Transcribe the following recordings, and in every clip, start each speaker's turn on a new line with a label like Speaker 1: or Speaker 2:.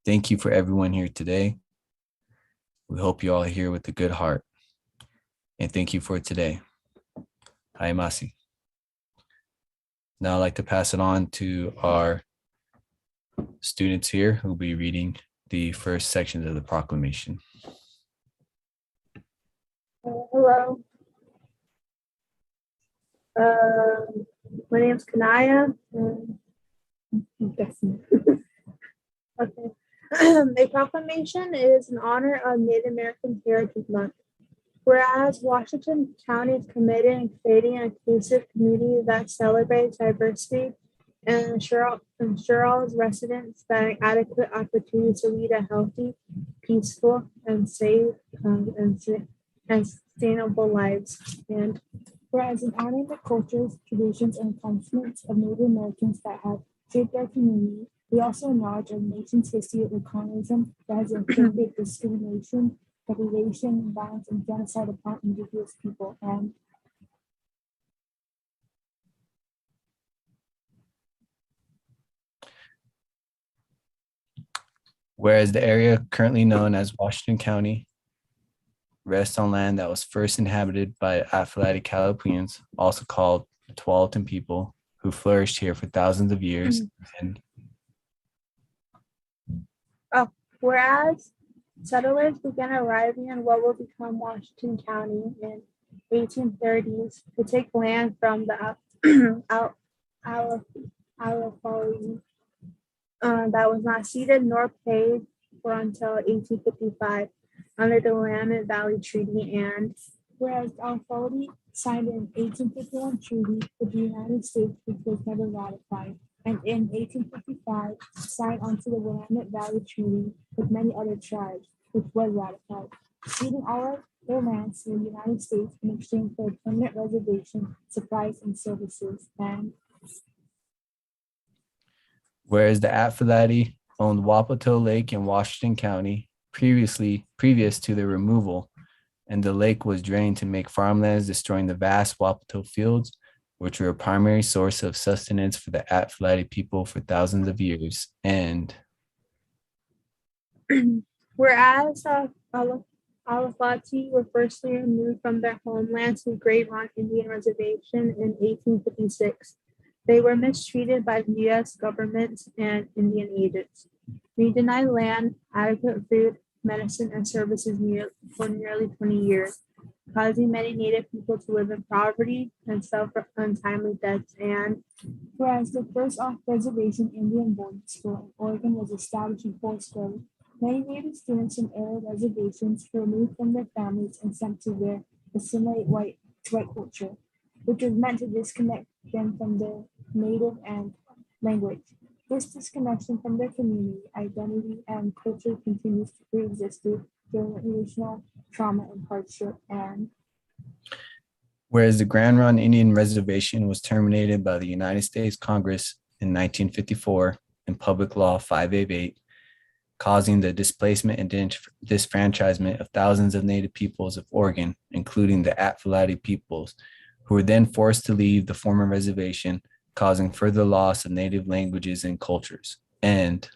Speaker 1: Thank you for everyone here today. We hope you all are here with a good heart. And thank you for today. Hi, Masi. Now I'd like to pass it on to our students here who will be reading the first sections of the proclamation.
Speaker 2: Hello. My name is Kanaya. Okay. A proclamation is in honor of Native American Heritage Month. Whereas Washington County is committed in creating an inclusive community that celebrates diversity and ensure all its residents that adequate opportunities to lead a healthy, peaceful, and safe and sustainable lives. And
Speaker 3: whereas in honoring the cultures, traditions, and accomplishments of Native Americans that have shaped our community, we also acknowledge our nation's history of colonialism that has inflicted discrimination, degradation, violence, and genocide upon indigenous people. And
Speaker 1: whereas the area currently known as Washington County rests on land that was first inhabited by Afro-Calippians, also called the Tualatin people, who flourished here for thousands of years. And
Speaker 2: whereas settlers began arriving in what will become Washington County in 1830s to take land from the Alafali that was not ceded nor paid for until 1855 under the Willamette Valley Treaty. And
Speaker 3: whereas Alafali signed an 1851 treaty with the United States, which was never ratified, and in 1855 signed onto the Willamette Valley Treaty with many other tribes, which was ratified, ceding all of their lands to the United States in exchange for a permanent reservation, supplies, and services. And
Speaker 1: whereas the Atfalati owned Wapato Lake in Washington County previous to their removal, and the lake was drained to make farmlands, destroying the vast Wapato fields, which were a primary source of sustenance for the Atfalati people for thousands of years. And
Speaker 2: whereas Alafati were firstly removed from their homeland to Great Rock Indian Reservation in 1856, they were mistreated by the U.S. government and Indian agents. We denied land, adequate food, medicine, and services for nearly 20 years, causing many Native people to live in poverty and suffer untimely deaths. And
Speaker 3: whereas the first off-reservation Indian boarding school in Oregon was established in Hillsboro, many Native students from area reservations were removed from their families and sent to assimilate white culture, which was meant to disconnect them from their native and language. This disconnection from their community, identity, and culture continues to pre-exist during generational trauma and hardship. And
Speaker 1: whereas the Grand Ronde Indian Reservation was terminated by the United States Congress in 1954 in Public Law 588, causing the displacement and disfranchisement of thousands of Native peoples of Oregon, including the Atfalati peoples, who were then forced to leave the former reservation, causing further loss of Native languages and cultures. And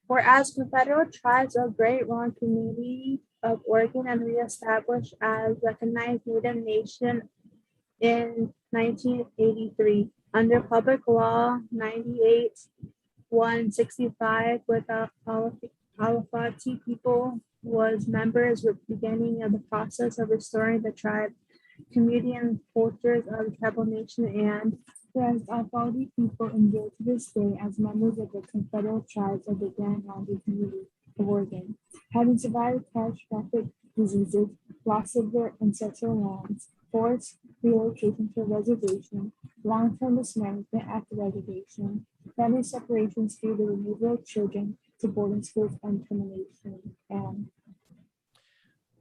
Speaker 2: whereas Confederate tribes of Great Rock Community of Oregon and reestablished as recognized Native nation in 1983 under Public Law 98-165, without Alafati people was members with the beginning of the process of restoring the tribe, community, and cultures of the tribal nation. And
Speaker 3: whereas Alafati people endure to this day as members of the Confederate tribes of the Grand Ronde Community of Oregon, having survived catastrophic diseases, loss of their ancestral lands, forced relocation to a reservation, long-term mismanagement at the reservation, family separations due to the removal of children to boarding schools, and termination. And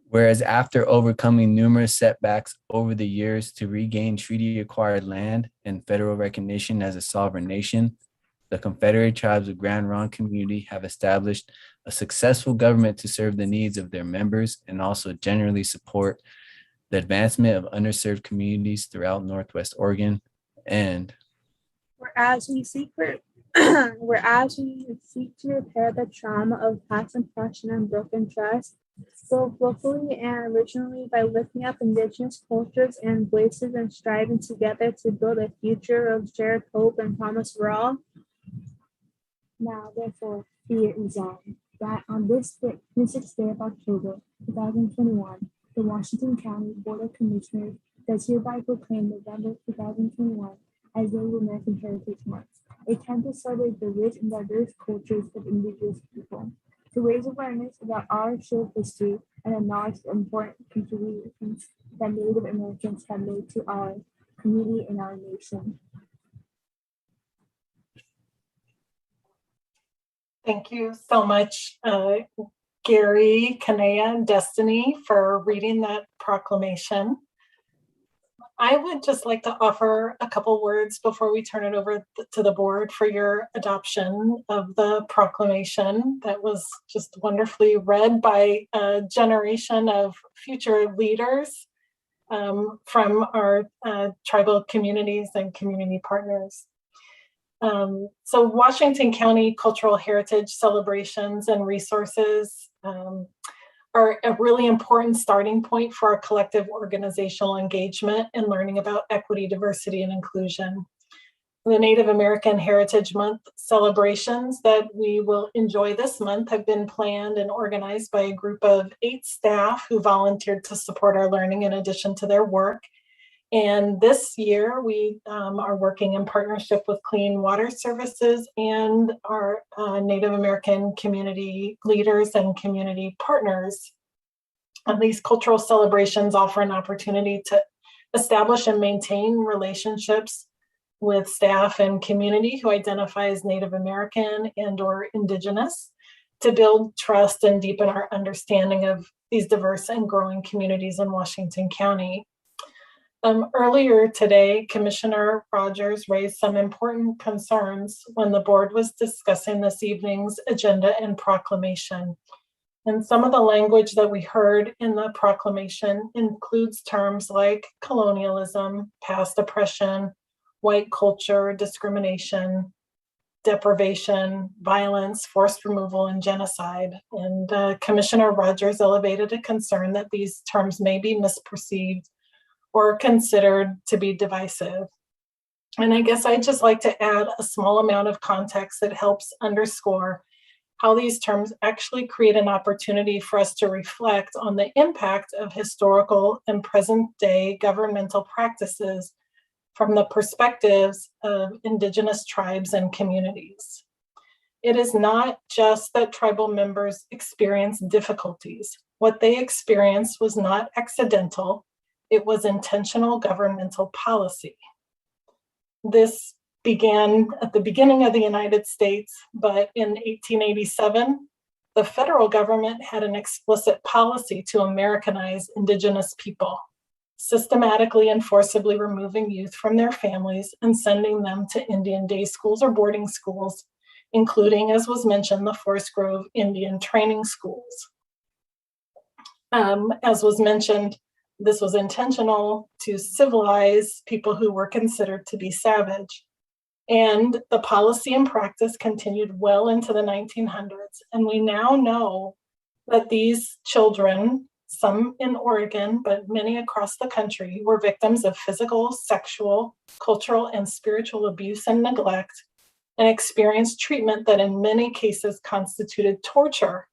Speaker 1: whereas after overcoming numerous setbacks over the years to regain treaty-acquired land and federal recognition as a sovereign nation, the Confederate Tribes of Grand Ronde Community have established a successful government to serve the needs of their members and also generally support the advancement of underserved communities throughout Northwest Oregon. And
Speaker 2: whereas we secret Whereas we seek to repair the trauma of past oppression and broken trust, both locally and regionally, by lifting up Indigenous cultures and voices and striving together to build a future of shared hope and promise for all.
Speaker 3: Now, therefore, be it resolved that on this 26th day of October, 2021, the Washington County Board of Commissioners does hereby proclaim November 2021 as Native American Heritage Month, a time to celebrate the rich and diverse cultures of Indigenous people, to raise awareness about our shared history and acknowledge the important contributions that Native Americans have made to our community and our nation.
Speaker 4: Thank you so much, Gary, Kanea, and Destiny, for reading that proclamation. I would just like to offer a couple words before we turn it over to the board for your adoption of the proclamation that was just wonderfully read by a generation of future leaders from our tribal communities and community partners. So Washington County cultural heritage celebrations and resources are a really important starting point for our collective organizational engagement and learning about equity, diversity, and inclusion. The Native American Heritage Month celebrations that we will enjoy this month have been planned and organized by a group of 8 staff who volunteered to support our learning in addition to their work. And this year, we are working in partnership with Clean Water Services and our Native American community leaders and community partners. And these cultural celebrations offer an opportunity to establish and maintain relationships with staff and community who identify as Native American and or Indigenous, to build trust and deepen our understanding of these diverse and growing communities in Washington County. Earlier today, Commissioner Rogers raised some important concerns when the board was discussing this evening's agenda and proclamation. And some of the language that we heard in the proclamation includes terms like colonialism, past oppression, white culture, discrimination, deprivation, violence, forced removal, and genocide. And Commissioner Rogers elevated a concern that these terms may be misperceived or considered to be divisive. And I guess I'd just like to add a small amount of context that helps underscore how these terms actually create an opportunity for us to reflect on the impact of historical and present day governmental practices from the perspectives of Indigenous tribes and communities. It is not just that tribal members experience difficulties. What they experienced was not accidental. It was intentional governmental policy. This began at the beginning of the United States, but in 1887, the federal government had an explicit policy to Americanize Indigenous people, systematically and forcibly removing youth from their families and sending them to Indian day schools or boarding schools, including, as was mentioned, the Forest Grove Indian training schools. As was mentioned, this was intentional to civilize people who were considered to be savage. And the policy and practice continued well into the 1900s. And we now know that these children, some in Oregon, but many across the country, were victims of physical, sexual, cultural, and spiritual abuse and neglect, and experienced treatment that in many cases constituted torture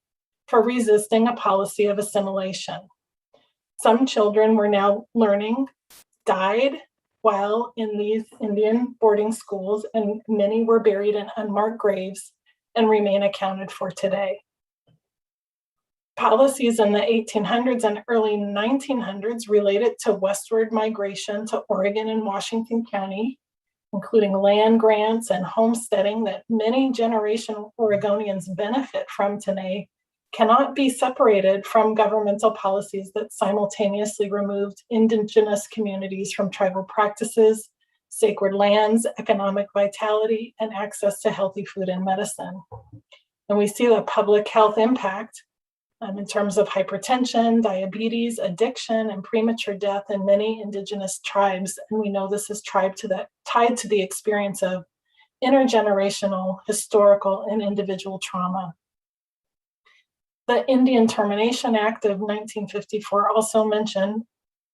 Speaker 4: for resisting a policy of assimilation. Some children, we're now learning, died while in these Indian boarding schools, and many were buried in unmarked graves and remain accounted for today. Policies in the 1800s and early 1900s related to westward migration to Oregon and Washington County, including land grants and homesteading that many generation Oregonians benefit from today, cannot be separated from governmental policies that simultaneously removed Indigenous communities from tribal practices, sacred lands, economic vitality, and access to healthy food and medicine. And we see the public health impact in terms of hypertension, diabetes, addiction, and premature death in many Indigenous tribes. And we know this is tied to the experience of intergenerational, historical, and individual trauma. The Indian Termination Act of 1954, also mentioned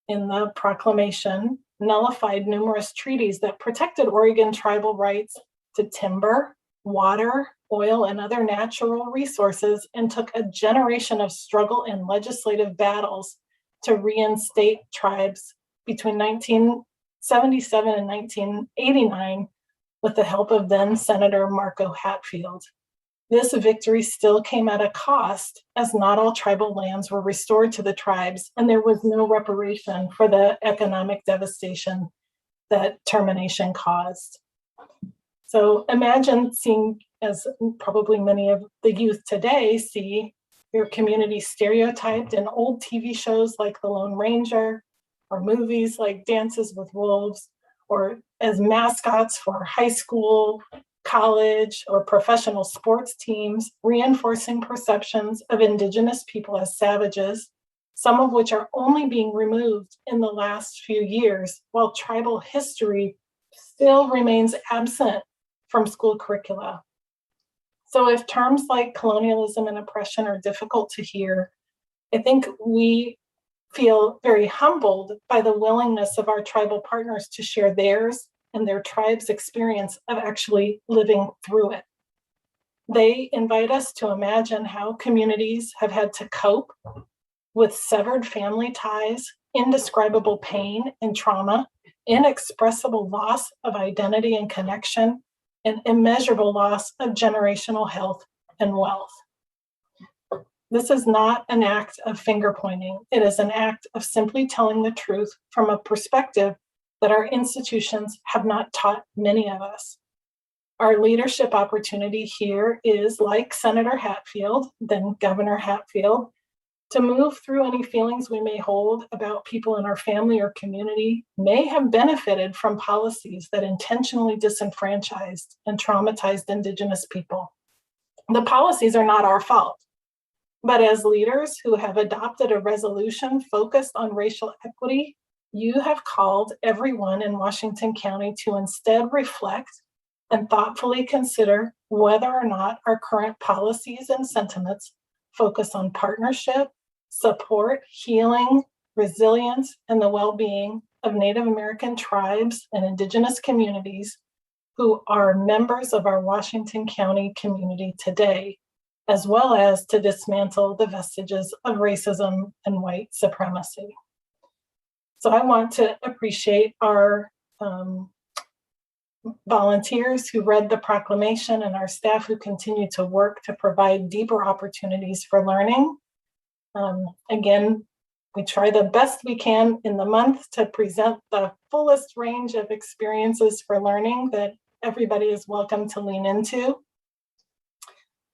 Speaker 4: in the proclamation, nullified numerous treaties that protected Oregon tribal rights to timber, water, oil, and other natural resources, and took a generation of struggle and legislative battles to reinstate tribes between 1977 and 1989 with the help of then Senator Marco Hatfield. This victory still came at a cost, as not all tribal lands were restored to the tribes, and there was no reparation for the economic devastation that termination caused. So imagine seeing, as probably many of the youth today see, your community stereotyped in old TV shows like The Lone Ranger, or movies like Dances with Wolves, or as mascots for high school, college, or professional sports teams, reinforcing perceptions of Indigenous people as savages, some of which are only being removed in the last few years, while tribal history still remains absent from school curricula. So if terms like colonialism and oppression are difficult to hear, I think we feel very humbled by the willingness of our tribal partners to share theirs and their tribe's experience of actually living through it. They invite us to imagine how communities have had to cope with severed family ties, indescribable pain and trauma, inexpressible loss of identity and connection, and immeasurable loss of generational health and wealth. This is not an act of finger pointing. It is an act of simply telling the truth from a perspective that our institutions have not taught many of us. Our leadership opportunity here is, like Senator Hatfield, then Governor Hatfield, to move through any feelings we may hold about people in our family or community may have benefited from policies that intentionally disenfranchised and traumatized Indigenous people. The policies are not our fault, but as leaders who have adopted a resolution focused on racial equity, you have called everyone in Washington County to instead reflect and thoughtfully consider whether or not our current policies and sentiments focus on partnership, support, healing, resilience, and the well-being of Native American tribes and Indigenous communities who are members of our Washington County community today, as well as to dismantle the vestiges of racism and white supremacy. So I want to appreciate our volunteers who read the proclamation and our staff who continue to work to provide deeper opportunities for learning. Again, we try the best we can in the month to present the fullest range of experiences for learning that everybody is welcome to lean into.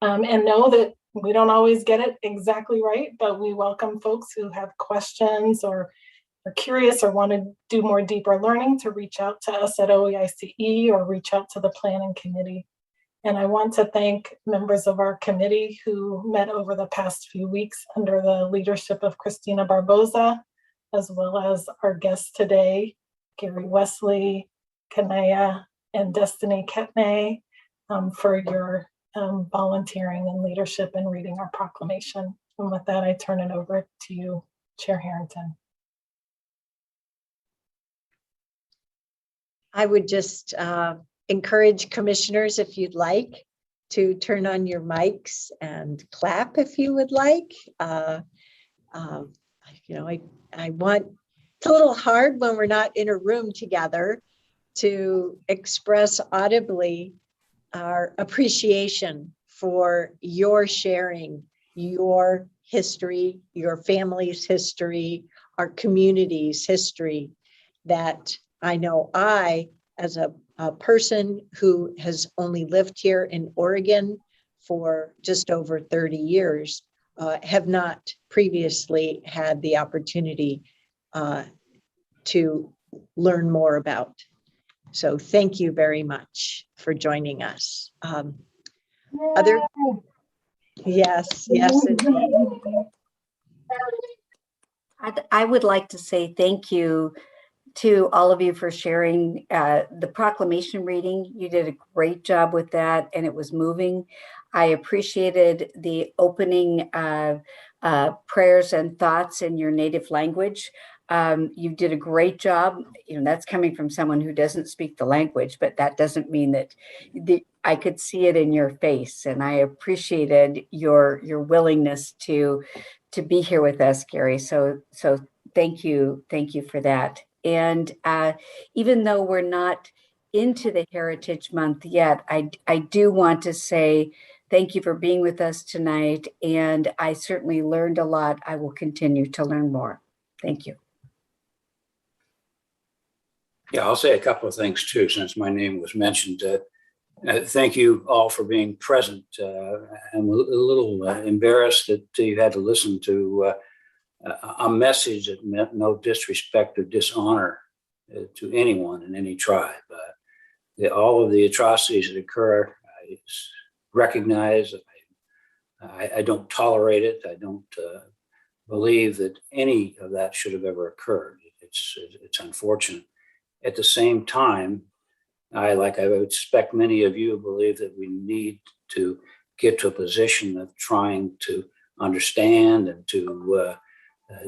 Speaker 4: And know that we don't always get it exactly right, but we welcome folks who have questions or are curious or want to do more deeper learning to reach out to us at OEICE or reach out to the planning committee. And I want to thank members of our committee who met over the past few weeks under the leadership of Christina Barboza, as well as our guests today, Gary Wesley, Kanaya, and Destiny Ketney, for your volunteering and leadership in reading our proclamation. And with that, I turn it over to you, Chair Harrington.
Speaker 5: I would just encourage commissioners, if you'd like, to turn on your mics and clap if you would like. I want, it's a little hard when we're not in a room together to express audibly our appreciation for your sharing your history, your family's history, our community's history, that I know I, as a person who has only lived here in Oregon for just over 30 years, have not previously had the opportunity to learn more about. So thank you very much for joining us. Yes, indeed.
Speaker 6: I would like to say thank you to all of you for sharing the proclamation reading. You did a great job with that, and it was moving. I appreciated the opening prayers and thoughts in your native language. You did a great job. That's coming from someone who doesn't speak the language, but that doesn't mean that I could see it in your face, and I appreciated your willingness to be here with us, Gary. So thank you for that. And even though we're not into the Heritage Month yet, I do want to say thank you for being with us tonight. And I certainly learned a lot. I will continue to learn more. Thank you.
Speaker 7: Yeah, I'll say a couple of things too, since my name was mentioned. Thank you all for being present. I'm a little embarrassed that you had to listen to a message that meant no disrespect or dishonor to anyone in any tribe. All of the atrocities that occur, I recognize. I don't tolerate it. I don't believe that any of that should have ever occurred. It's unfortunate. At the same time, I would suspect many of you believe that we need to get to a position of trying to understand and to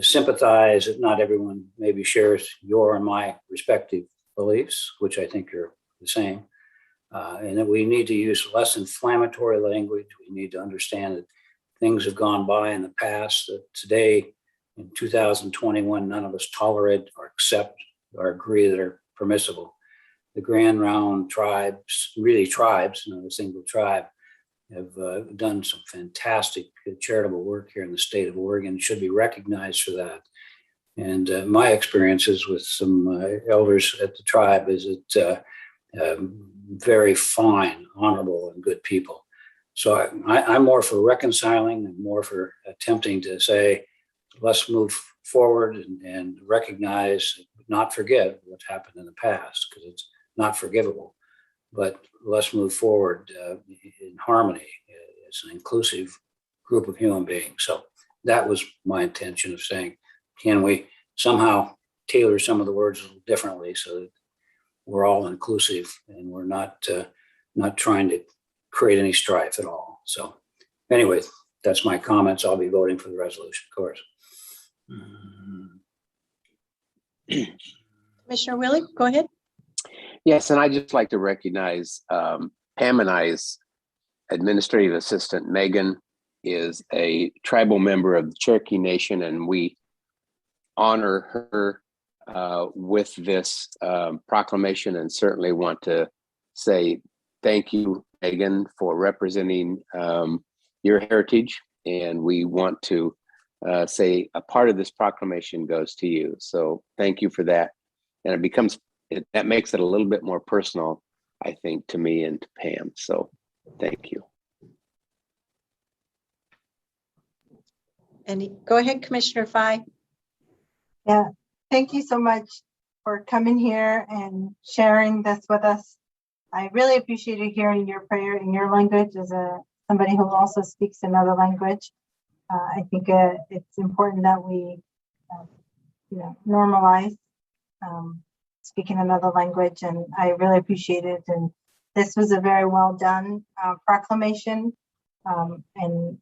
Speaker 7: sympathize that not everyone maybe shares your and my respective beliefs, which I think are the same, and that we need to use less inflammatory language. We need to understand that things have gone by in the past, that today in 2021, none of us tolerate or accept or agree that are permissible. The Grand Round tribes, really tribes, not a single tribe, have done some fantastic charitable work here in the state of Oregon, should be recognized for that. And my experiences with some elders at the tribe is that very fine, honorable, and good people. So I'm more for reconciling and more for attempting to say, let's move forward and recognize, not forget what happened in the past, because it's not forgivable. But let's move forward in harmony as an inclusive group of human beings. So that was my intention of saying, can we somehow tailor some of the words a little differently so that we're all inclusive and we're not trying to create any strife at all. So anyway, that's my comments. I'll be voting for the resolution, of course.
Speaker 5: Commissioner Willie, go ahead.
Speaker 8: Yes, and I'd just like to recognize Pam and I's administrative assistant, Megan, is a tribal member of the Cherokee Nation, and we honor her with this proclamation, and certainly want to say thank you, Megan, for representing your heritage. And we want to say a part of this proclamation goes to you. So thank you for that. And that makes it a little bit more personal, I think, to me and to Pam. So thank you.
Speaker 5: And go ahead, Commissioner Fye.
Speaker 9: Yeah, thank you so much for coming here and sharing this with us. I really appreciated hearing your prayer in your language as somebody who also speaks another language. I think it's important that we, normalize speaking another language, and I really appreciate it. And this was a very well done proclamation. And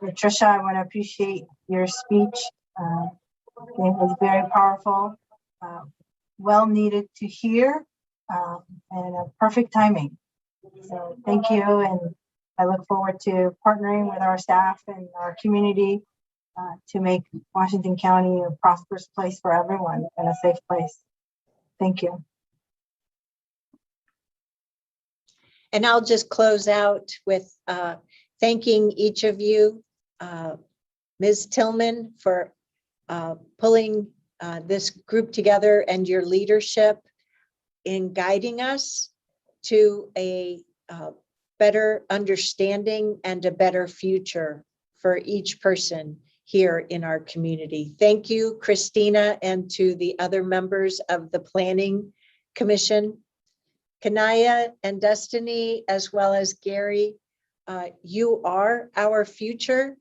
Speaker 9: Latricia, I want to appreciate your speech. It was very powerful, well needed to hear, and a perfect timing. So thank you, and I look forward to partnering with our staff and our community to make Washington County a prosperous place for everyone and a safe place. Thank you.
Speaker 5: And I'll just close out with thanking each of you, Ms. Tillman, for pulling this group together, and your leadership in guiding us to a better understanding and a better future for each person here in our community. Thank you, Christina, and to the other members of the Planning Commission. Kanaya and Destiny, as well as Gary, you are our future.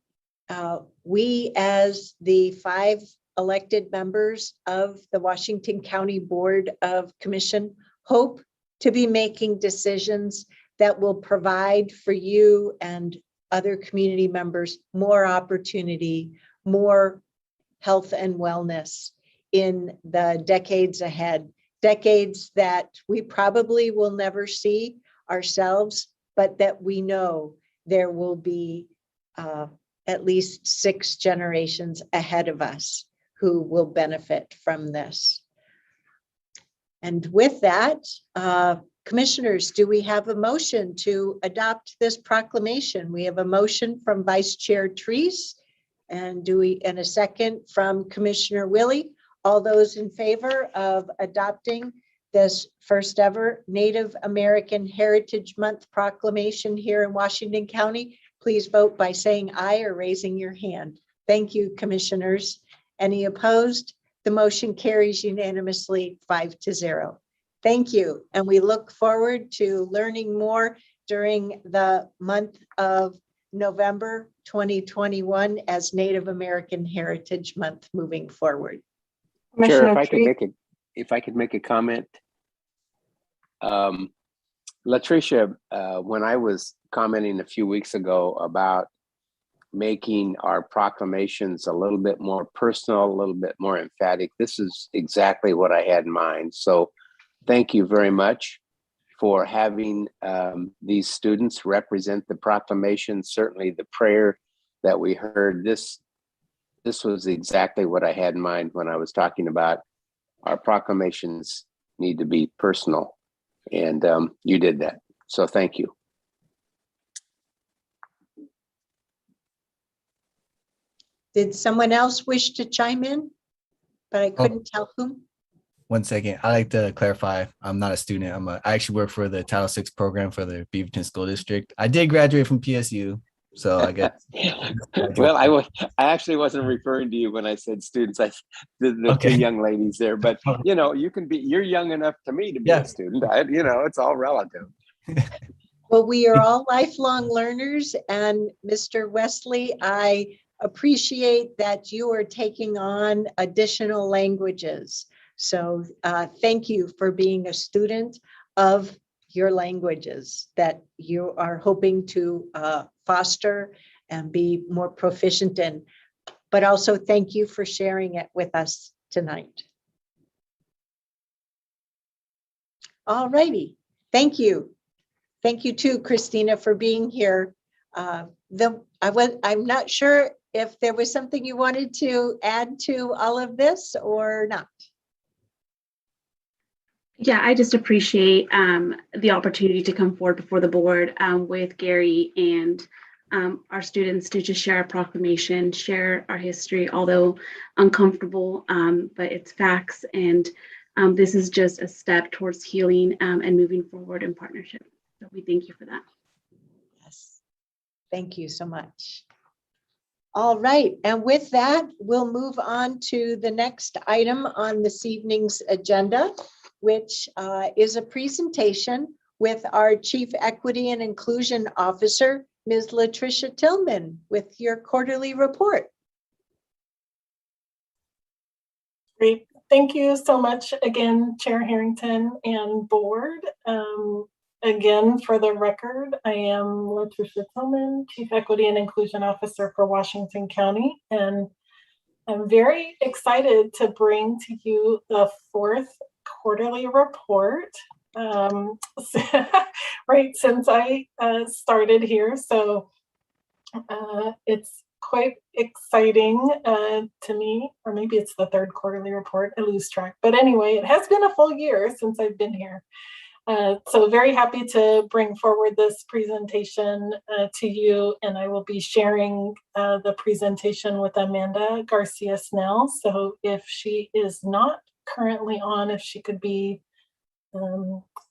Speaker 5: We, as the 5 elected members of the Washington County Board of Commission hope to be making decisions that will provide for you and other community members more opportunity, more health and wellness in the decades ahead, decades that we probably will never see ourselves, but that we know there will be at least 6 generations ahead of us who will benefit from this. And with that, commissioners, do we have a motion to adopt this proclamation? We have a motion from Vice Chair Treese, and a second from Commissioner Willie. All those in favor of adopting this first ever Native American Heritage Month proclamation here in Washington County, please vote by saying aye or raising your hand. Thank you, commissioners. Any opposed? The motion carries unanimously 5-0. Thank you. And we look forward to learning more during the month of November 2021 as Native American Heritage Month moving forward.
Speaker 8: Sure, if I could make a comment. Latricia, when I was commenting a few weeks ago about making our proclamations a little bit more personal, a little bit more emphatic, this is exactly what I had in mind. So thank you very much for having these students represent the proclamation. Certainly the prayer that we heard, this was exactly what I had in mind when I was talking about our proclamations need to be personal. And you did that. So thank you.
Speaker 5: Did someone else wish to chime in? But I couldn't tell whom.
Speaker 1: 1 second. I like to clarify. I'm not a student. I actually work for the Title VI program for the Beaverton School District. I did graduate from PSU, so I guess.
Speaker 8: Well, I actually wasn't referring to you when I said students. The
Speaker 1: Okay.
Speaker 8: 2 young ladies there, but you know, you're young enough to me to be a student. You know, it's all relative.
Speaker 5: Well, we are all lifelong learners, and Mr. Wesley, I appreciate that you are taking on additional languages. So thank you for being a student of your languages that you are hoping to foster and be more proficient in. But also thank you for sharing it with us tonight. All righty, thank you. Thank you too, Christina, for being here. I'm not sure if there was something you wanted to add to all of this or not.
Speaker 10: Yeah, I just appreciate the opportunity to come forward before the board with Gary and our students to just share our proclamation, share our history, although uncomfortable, but it's facts. And this is just a step towards healing and moving forward in partnership. So we thank you for that.
Speaker 5: Yes, thank you so much. All right, and with that, we'll move on to the next item on this evening's agenda, which is a presentation with our Chief Equity and Inclusion Officer, Ms. Latricia Tillman, with your quarterly report.
Speaker 4: Great. Thank you so much again, Chair Harrington and board. Again, for the record, I am Latricia Tillman, Chief Equity and Inclusion Officer for Washington County, and I'm very excited to bring to you the 4th quarterly report, right since I started here. So it's quite exciting to me, or maybe it's the 3rd quarterly report, I lose track. But anyway, it has been a full year since I've been here. So very happy to bring forward this presentation to you, and I will be sharing the presentation with Amanda Garcia Snell. So if she is not currently on, if she could be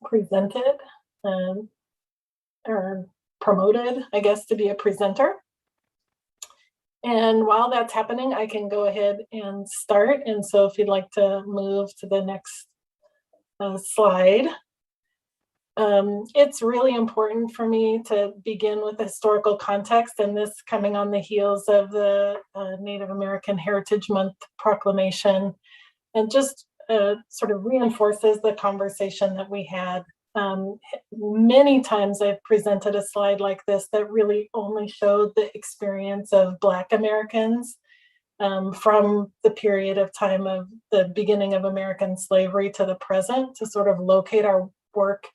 Speaker 4: presented or promoted, I guess, to be a presenter. And while that's happening, I can go ahead and start. And so if you'd like to move to the next slide. It's really important for me to begin with the historical context, and this coming on the heels of the Native American Heritage Month proclamation, and just sort of reinforces the conversation that we had. Many times I've presented a slide like this that really only showed the experience of Black Americans from the period of time of the beginning of American slavery to the present, to sort of locate our work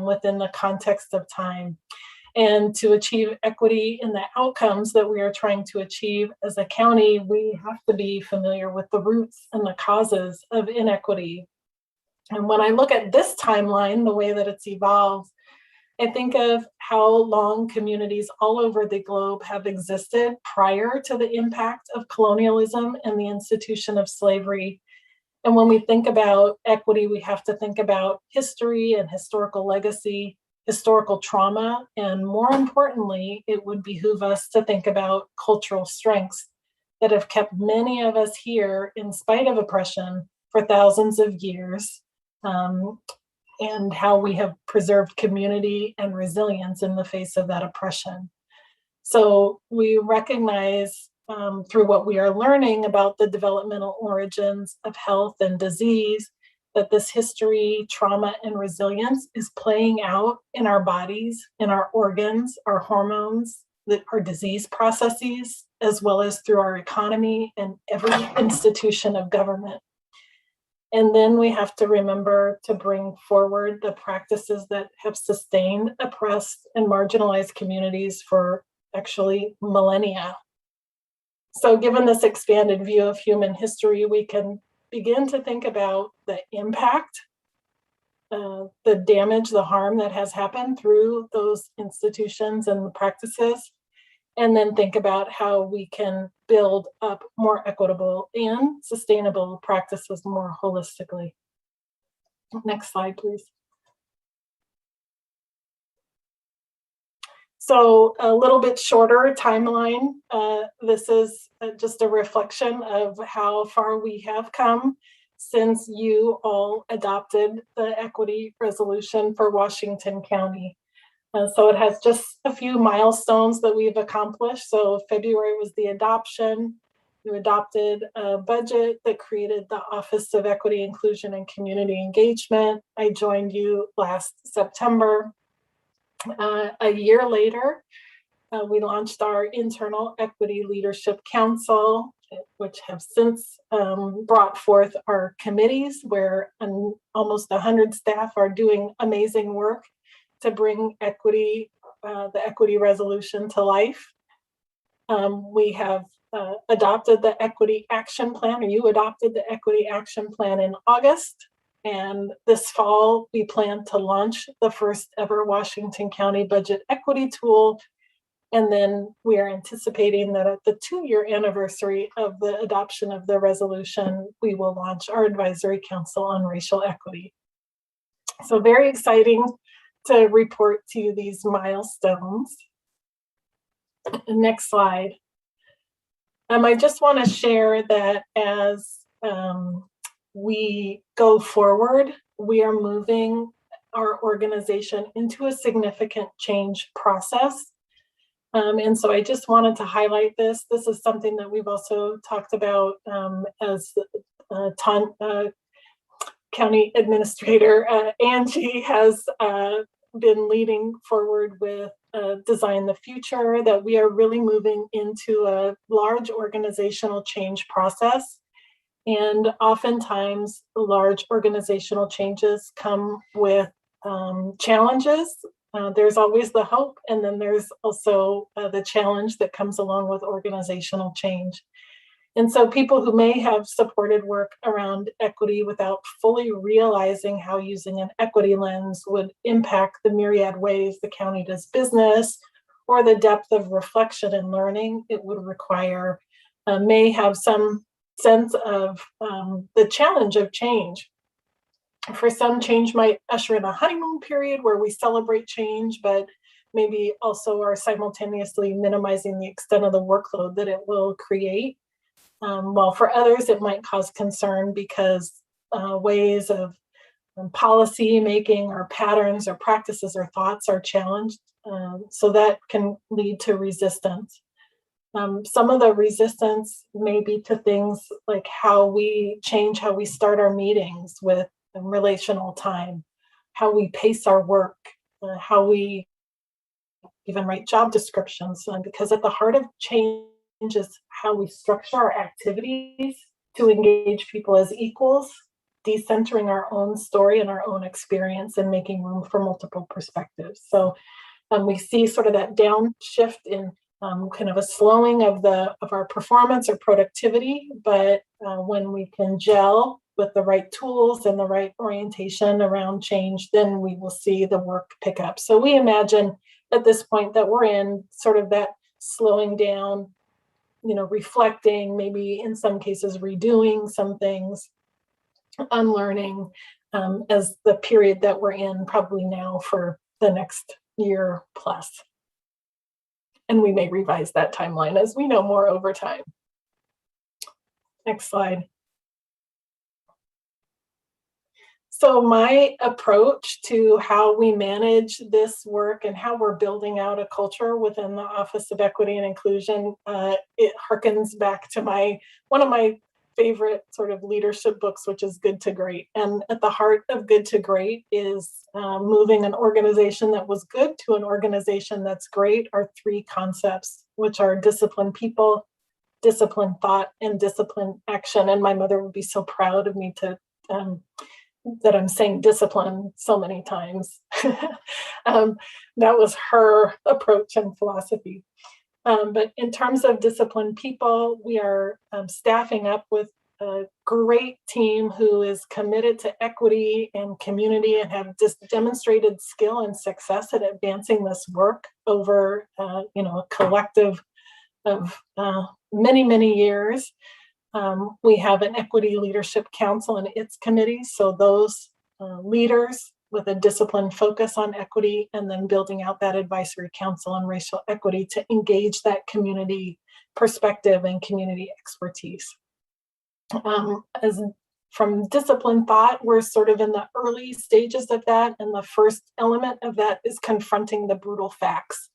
Speaker 4: within the context of time, and to achieve equity in the outcomes that we are trying to achieve as a county. We have to be familiar with the roots and the causes of inequity. And when I look at this timeline, the way that it's evolved, I think of how long communities all over the globe have existed prior to the impact of colonialism and the institution of slavery. And when we think about equity, we have to think about history and historical legacy, historical trauma, and more importantly, it would behoove us to think about cultural strengths that have kept many of us here in spite of oppression for thousands of years, and how we have preserved community and resilience in the face of that oppression. So we recognize through what we are learning about the developmental origins of health and disease, that this history, trauma, and resilience is playing out in our bodies, in our organs, our hormones, our disease processes, as well as through our economy and every institution of government. And then we have to remember to bring forward the practices that have sustained oppressed and marginalized communities for actually millennia. So given this expanded view of human history, we can begin to think about the impact, the damage, the harm that has happened through those institutions and the practices, and then think about how we can build up more equitable and sustainable practices more holistically. Next slide, please. So a little bit shorter timeline. This is just a reflection of how far we have come since you all adopted the equity resolution for Washington County. So it has just a few milestones that we've accomplished. So February was the adoption. You adopted a budget that created the Office of Equity, Inclusion, and Community Engagement. I joined you last September. A year later, we launched our internal Equity Leadership Council, which have since brought forth our committees, where almost 100 staff are doing amazing work to bring equity, the equity resolution to life. We have adopted the Equity Action Plan, or you adopted the Equity Action Plan in August. And this fall, we plan to launch the first ever Washington County Budget Equity Tool. And then we are anticipating that at the 2-year anniversary of the adoption of the resolution, we will launch our Advisory Council on Racial Equity. So very exciting to report to you these milestones. Next slide. I just want to share that as we go forward, we are moving our organization into a significant change process. And so I just wanted to highlight this. This is something that we've also talked about as County Administrator Angie has been leading forward with Design the Future, that we are really moving into a large organizational change process. And oftentimes, large organizational changes come with challenges. There's always the hope, and then there's also the challenge that comes along with organizational change. And so people who may have supported work around equity without fully realizing how using an equity lens would impact the myriad ways the county does business, or the depth of reflection and learning it would require, may have some sense of the challenge of change. For some, change might usher in a honeymoon period where we celebrate change, but maybe also are simultaneously minimizing the extent of the workload that it will create. While for others, it might cause concern because ways of policy making or patterns or practices or thoughts are challenged. So that can lead to resistance. Some of the resistance may be to things like how we change how we start our meetings with relational time, how we pace our work, how we even write job descriptions, because at the heart of change is how we structure our activities to engage people as equals, decentering our own story and our own experience and making room for multiple perspectives. So we see sort of that downshift in kind of a slowing of our performance or productivity, but when we can gel with the right tools and the right orientation around change, then we will see the work pick up. So we imagine at this point that we're in sort of that slowing down, reflecting, maybe in some cases redoing some things, unlearning as the period that we're in probably now for the next year plus. And we may revise that timeline as we know more over time. Next slide. So my approach to how we manage this work and how we're building out a culture within the Office of Equity and Inclusion, it harkens back to one of my favorite sort of leadership books, which is Good to Great. And at the heart of Good to Great is moving an organization that was good to an organization that's great are three concepts, which are disciplined people, disciplined thought, and disciplined action. And my mother would be so proud of me that I'm saying discipline so many times. That was her approach and philosophy. But in terms of disciplined people, we are staffing up with a great team who is committed to equity and community and have just demonstrated skill and success at advancing this work over a collective of many, many years. We have an Equity Leadership Council and its committees. So those leaders with a disciplined focus on equity, and then building out that advisory council on racial equity to engage that community perspective and community expertise. As from disciplined thought, we're sort of in the early stages of that. And the first element of that is confronting the brutal facts.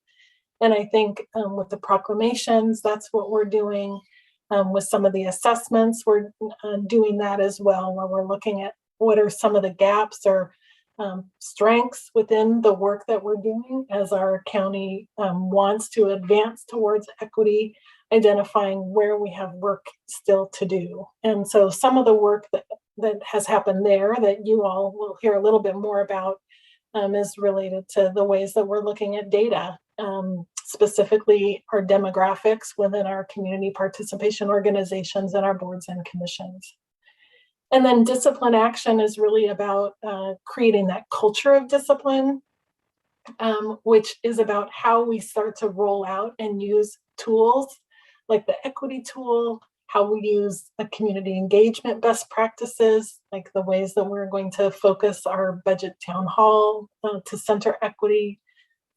Speaker 4: And I think with the proclamations, that's what we're doing. With some of the assessments, we're doing that as well, where we're looking at what are some of the gaps or strengths within the work that we're doing as our county wants to advance towards equity, identifying where we have work still to do. And so some of the work that has happened there that you all will hear a little bit more about is related to the ways that we're looking at data, specifically our demographics within our community participation organizations and our boards and commissions. And then discipline action is really about creating that culture of discipline, which is about how we start to roll out and use tools like the equity tool, how we use a community engagement best practices, like the ways that we're going to focus our budget town hall to center equity,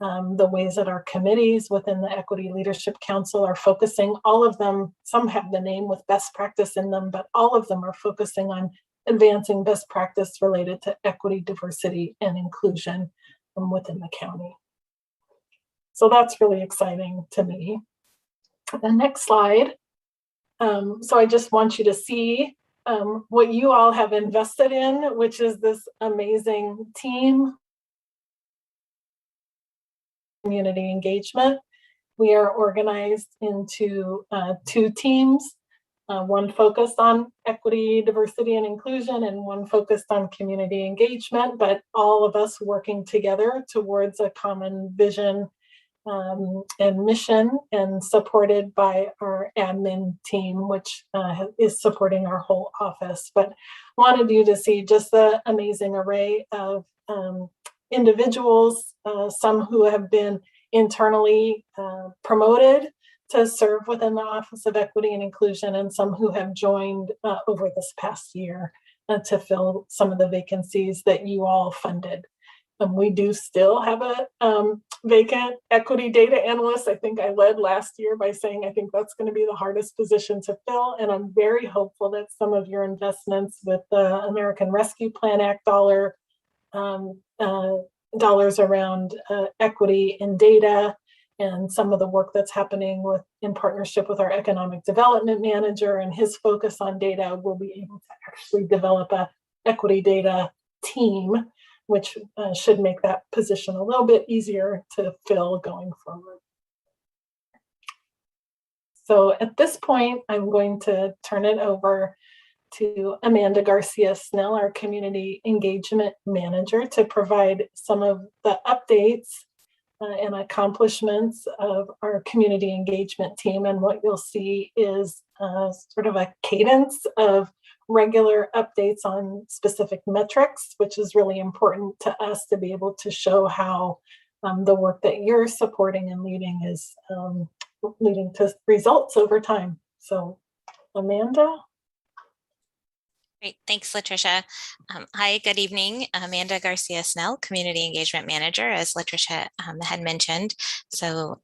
Speaker 4: the ways that our committees within the Equity Leadership Council are focusing. All of them, some have the name with best practice in them, but all of them are focusing on advancing best practice related to equity, diversity, and inclusion within the county. So that's really exciting to me. The next slide. So I just want you to see what you all have invested in, which is this amazing team. Community engagement. We are organized into two teams, one focused on equity, diversity, and inclusion, and one focused on community engagement, but all of us working together towards a common vision and mission, and supported by our admin team, which is supporting our whole office. But wanted you to see just the amazing array of individuals, some who have been internally promoted to serve within the Office of Equity and Inclusion, and some who have joined over this past year to fill some of the vacancies that you all funded. We do still have a vacant equity data analyst. I think I led last year by saying I think that's going to be the hardest position to fill. And I'm very hopeful that some of your investments with the American Rescue Plan Act dollars around equity and data, and some of the work that's happening in partnership with our economic development manager and his focus on data, we'll be able to actually develop a equity data team, which should make that position a little bit easier to fill going forward. So at this point, I'm going to turn it over to Amanda Garcia Snell, our Community Engagement Manager, to provide some of the updates and accomplishments of our community engagement team. And what you'll see is sort of a cadence of regular updates on specific metrics, which is really important to us to be able to show how the work that you're supporting and leading is leading to results over time. So, Amanda.
Speaker 11: Great, thanks, Latricia. Hi, good evening. Amanda Garcia Snell, Community Engagement Manager, as Latricia had mentioned. So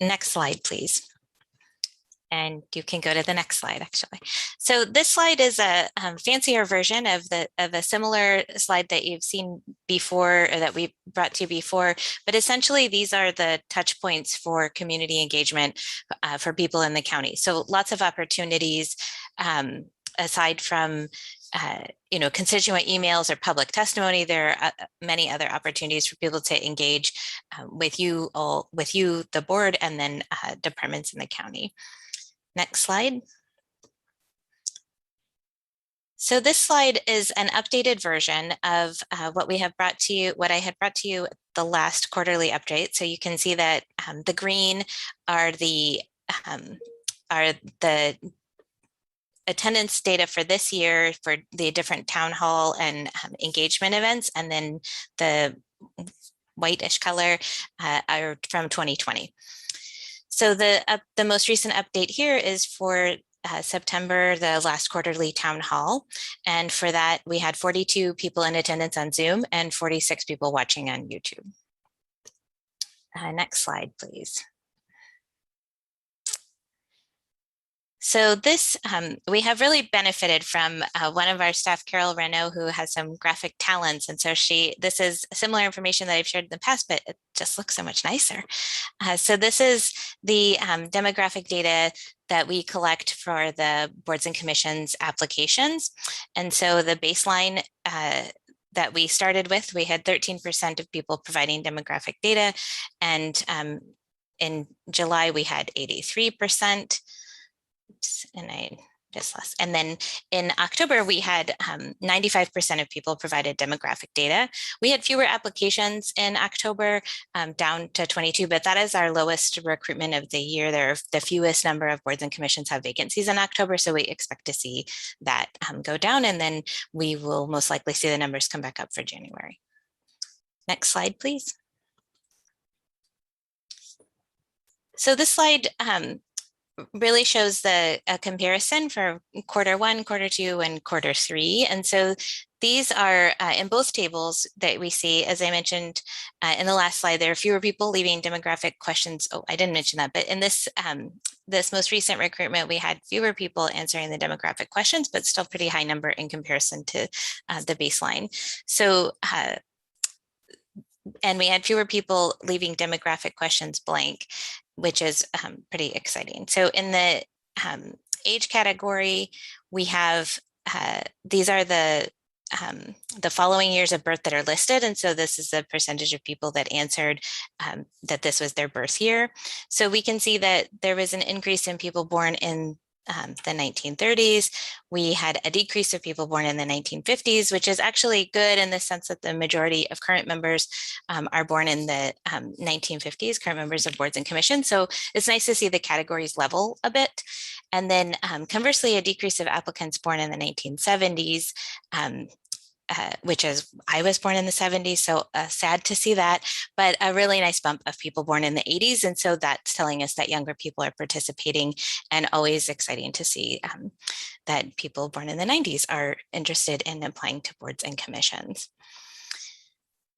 Speaker 11: next slide, please. And you can go to the next slide, actually. So this slide is a fancier version of a similar slide that you've seen before, or that we brought to you before. But essentially, these are the touch points for community engagement for people in the county. So lots of opportunities. Aside from constituent emails or public testimony, there are many other opportunities for people to engage with you, the board, and then departments in the county. Next slide. So this slide is an updated version of what I had brought to you the last quarterly update. So you can see that the green are the attendance data for this year for the different town hall and engagement events, and then the whitish color are from 2020. So the most recent update here is for September, the last quarterly town hall. And for that, we had 42 people in attendance on Zoom and 46 people watching on YouTube. Next slide, please. So this, we have really benefited from one of our staff, Carol Renault, who has some graphic talents. And so this is similar information that I've shared in the past, but it just looks so much nicer. So this is the demographic data that we collect for the boards and commissions applications. And so the baseline that we started with, we had 13% of people providing demographic data. And in July, we had 83%. And I just lost. And then in October, we had 95% of people provided demographic data. We had fewer applications in October, down to 22, but that is our lowest recruitment of the year. There are the fewest number of boards and commissions have vacancies in October, so we expect to see that go down, and then we will most likely see the numbers come back up for January. Next slide, please. So this slide really shows a comparison for quarter one, quarter two, and quarter three. And so these are in both tables that we see, as I mentioned in the last slide, there are fewer people leaving demographic questions. Oh, I didn't mention that, but in this this most recent recruitment, we had fewer people answering the demographic questions, but still pretty high number in comparison to the baseline. So, and we had fewer people leaving demographic questions blank, which is pretty exciting. So in the age category, we have, these are the following years of birth that are listed. And so this is the percentage of people that answered that this was their birth year. So we can see that there was an increase in people born in the 1930s. We had a decrease of people born in the 1950s, which is actually good in the sense that the majority of current members are born in the 1950s, current members of boards and commissions. So it's nice to see the categories level a bit. And then conversely, a decrease of applicants born in the 1970s, which is, I was born in the 70s, so sad to see that, but a really nice bump of people born in the 80s. And so that's telling us that younger people are participating, and always exciting to see that people born in the 90s are interested in applying to boards and commissions.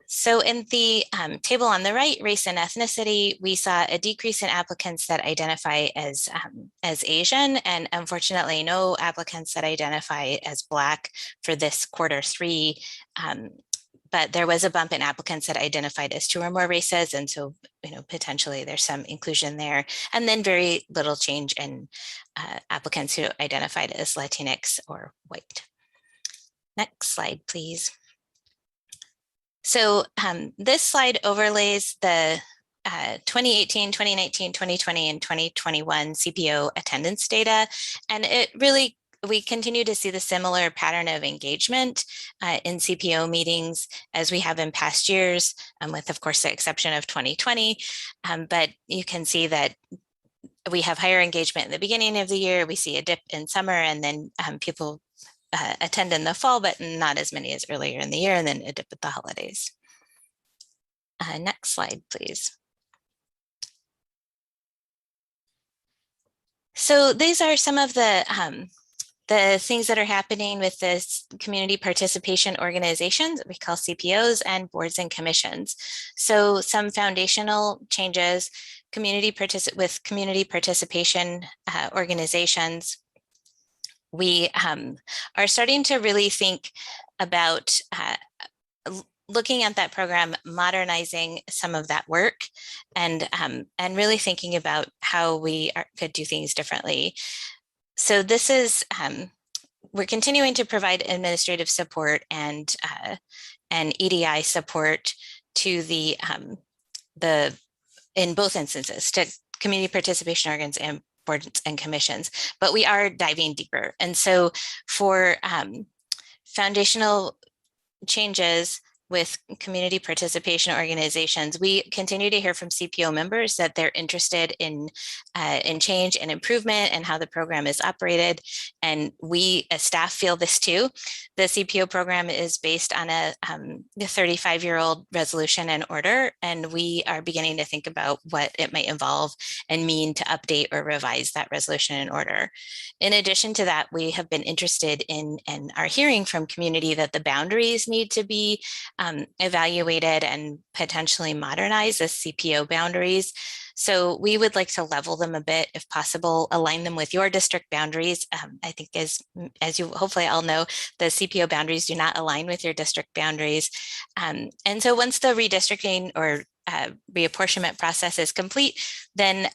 Speaker 11: So in the table on the right, race and ethnicity, we saw a decrease in applicants that identify as Asian, and unfortunately no applicants that identify as Black for this Q3. But there was a bump in applicants that identified as 2 or more races. And so, potentially there's some inclusion there. And then very little change in applicants who identified as Latinx or white. Next slide, please. So this slide overlays the 2018, 2019, 2020, and 2021 Cpo attendance data. And it really, we continue to see the similar pattern of engagement in Cpo meetings as we have in past years, with, of course, the exception of 2020. But you can see that we have higher engagement in the beginning of the year. We see a dip in summer, and then people attend in the fall, but not as many as earlier in the year, and then a dip at the holidays. Next slide, please. So these are some of the things that are happening with this community participation organizations that we call CPOs and boards and commissions. So some foundational changes, with community participation organizations. We are starting to really think about looking at that program, modernizing some of that work, and really thinking about how we could do things differently. So this is, we're continuing to provide administrative support and EDI support to in both instances, to community participation organs and boards and commissions, but we are diving deeper. And so for foundational changes with community participation organizations, we continue to hear from CPO members that they're interested in change and improvement and how the program is operated. And we as staff feel this too. The CPO program is based on a 35-year-old resolution and order, and we are beginning to think about what it might involve and mean to update or revise that resolution and order. In addition to that, we have been interested in and are hearing from community that the boundaries need to be evaluated and potentially modernize the CPO boundaries. So we would like to level them a bit, if possible, align them with your district boundaries. I think as you hopefully all know, the CPO boundaries do not align with your district boundaries. And so once the redistricting or reapportionment process is complete, then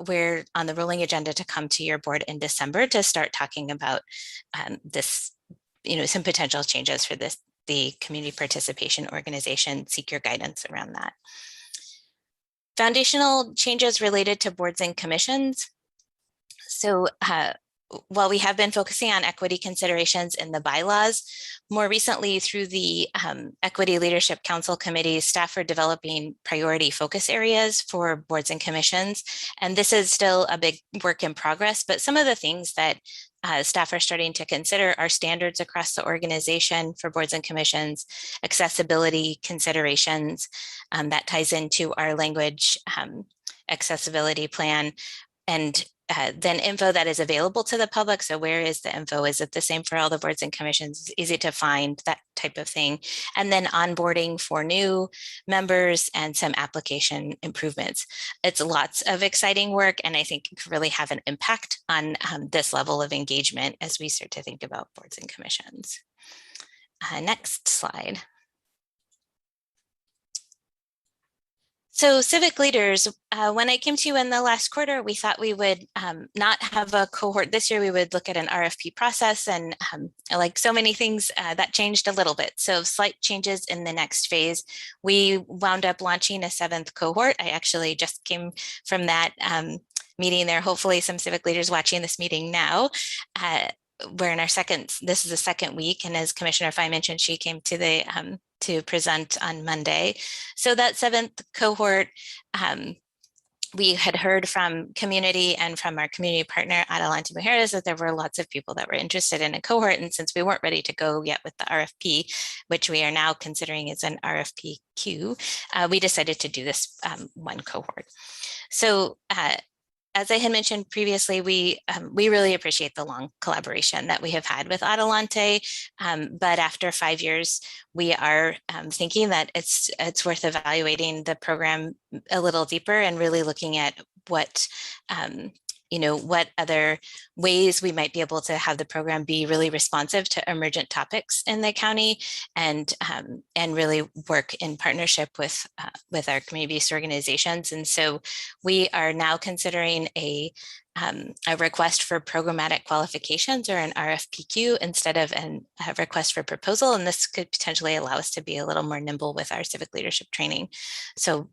Speaker 11: we're on the rolling agenda to come to your board in December to start talking about this, some potential changes for the community participation organization. Seek your guidance around that. Foundational changes related to boards and commissions. So while we have been focusing on equity considerations in the bylaws, more recently through the Equity Leadership Council Committee, staff are developing priority focus areas for boards and commissions. And this is still a big work in progress, but some of the things that staff are starting to consider are standards across the organization for boards and commissions, accessibility considerations, that ties into our language accessibility plan, and then info that is available to the public. So where is the info? Is it the same for all the boards and commissions? Easy to find, that type of thing. And then onboarding for new members and some application improvements. It's lots of exciting work, and I think it could really have an impact on this level of engagement as we start to think about boards and commissions. Next slide. So civic leaders, when I came to you in the last quarter, we thought we would not have a cohort this year. We would look at an RFP process, and like so many things, that changed a little bit. So slight changes in the next phase. We wound up launching a 7th cohort. I actually just came from that meeting there. Hopefully some civic leaders watching this meeting now. We're in our this is the second week. And as Commissioner Fye mentioned, she came to the to present on Monday. So that 7th cohort, we had heard from community and from our community partner, Adelante Mujeres, that there were lots of people that were interested in a cohort. And since we weren't ready to go yet with the RFP, which we are now considering as an RFPQ, we decided to do this one cohort. So as I had mentioned previously, we really appreciate the long collaboration that we have had with Adelante. But after 5 years, we are thinking that it's worth evaluating the program a little deeper and really looking at what what other ways we might be able to have the program be really responsive to emergent topics in the county, and really work in partnership with our community-based organizations. And so we are now considering a request for programmatic qualifications, or an RFPQ, instead of a request for proposal. And this could potentially allow us to be a little more nimble with our civic leadership training. So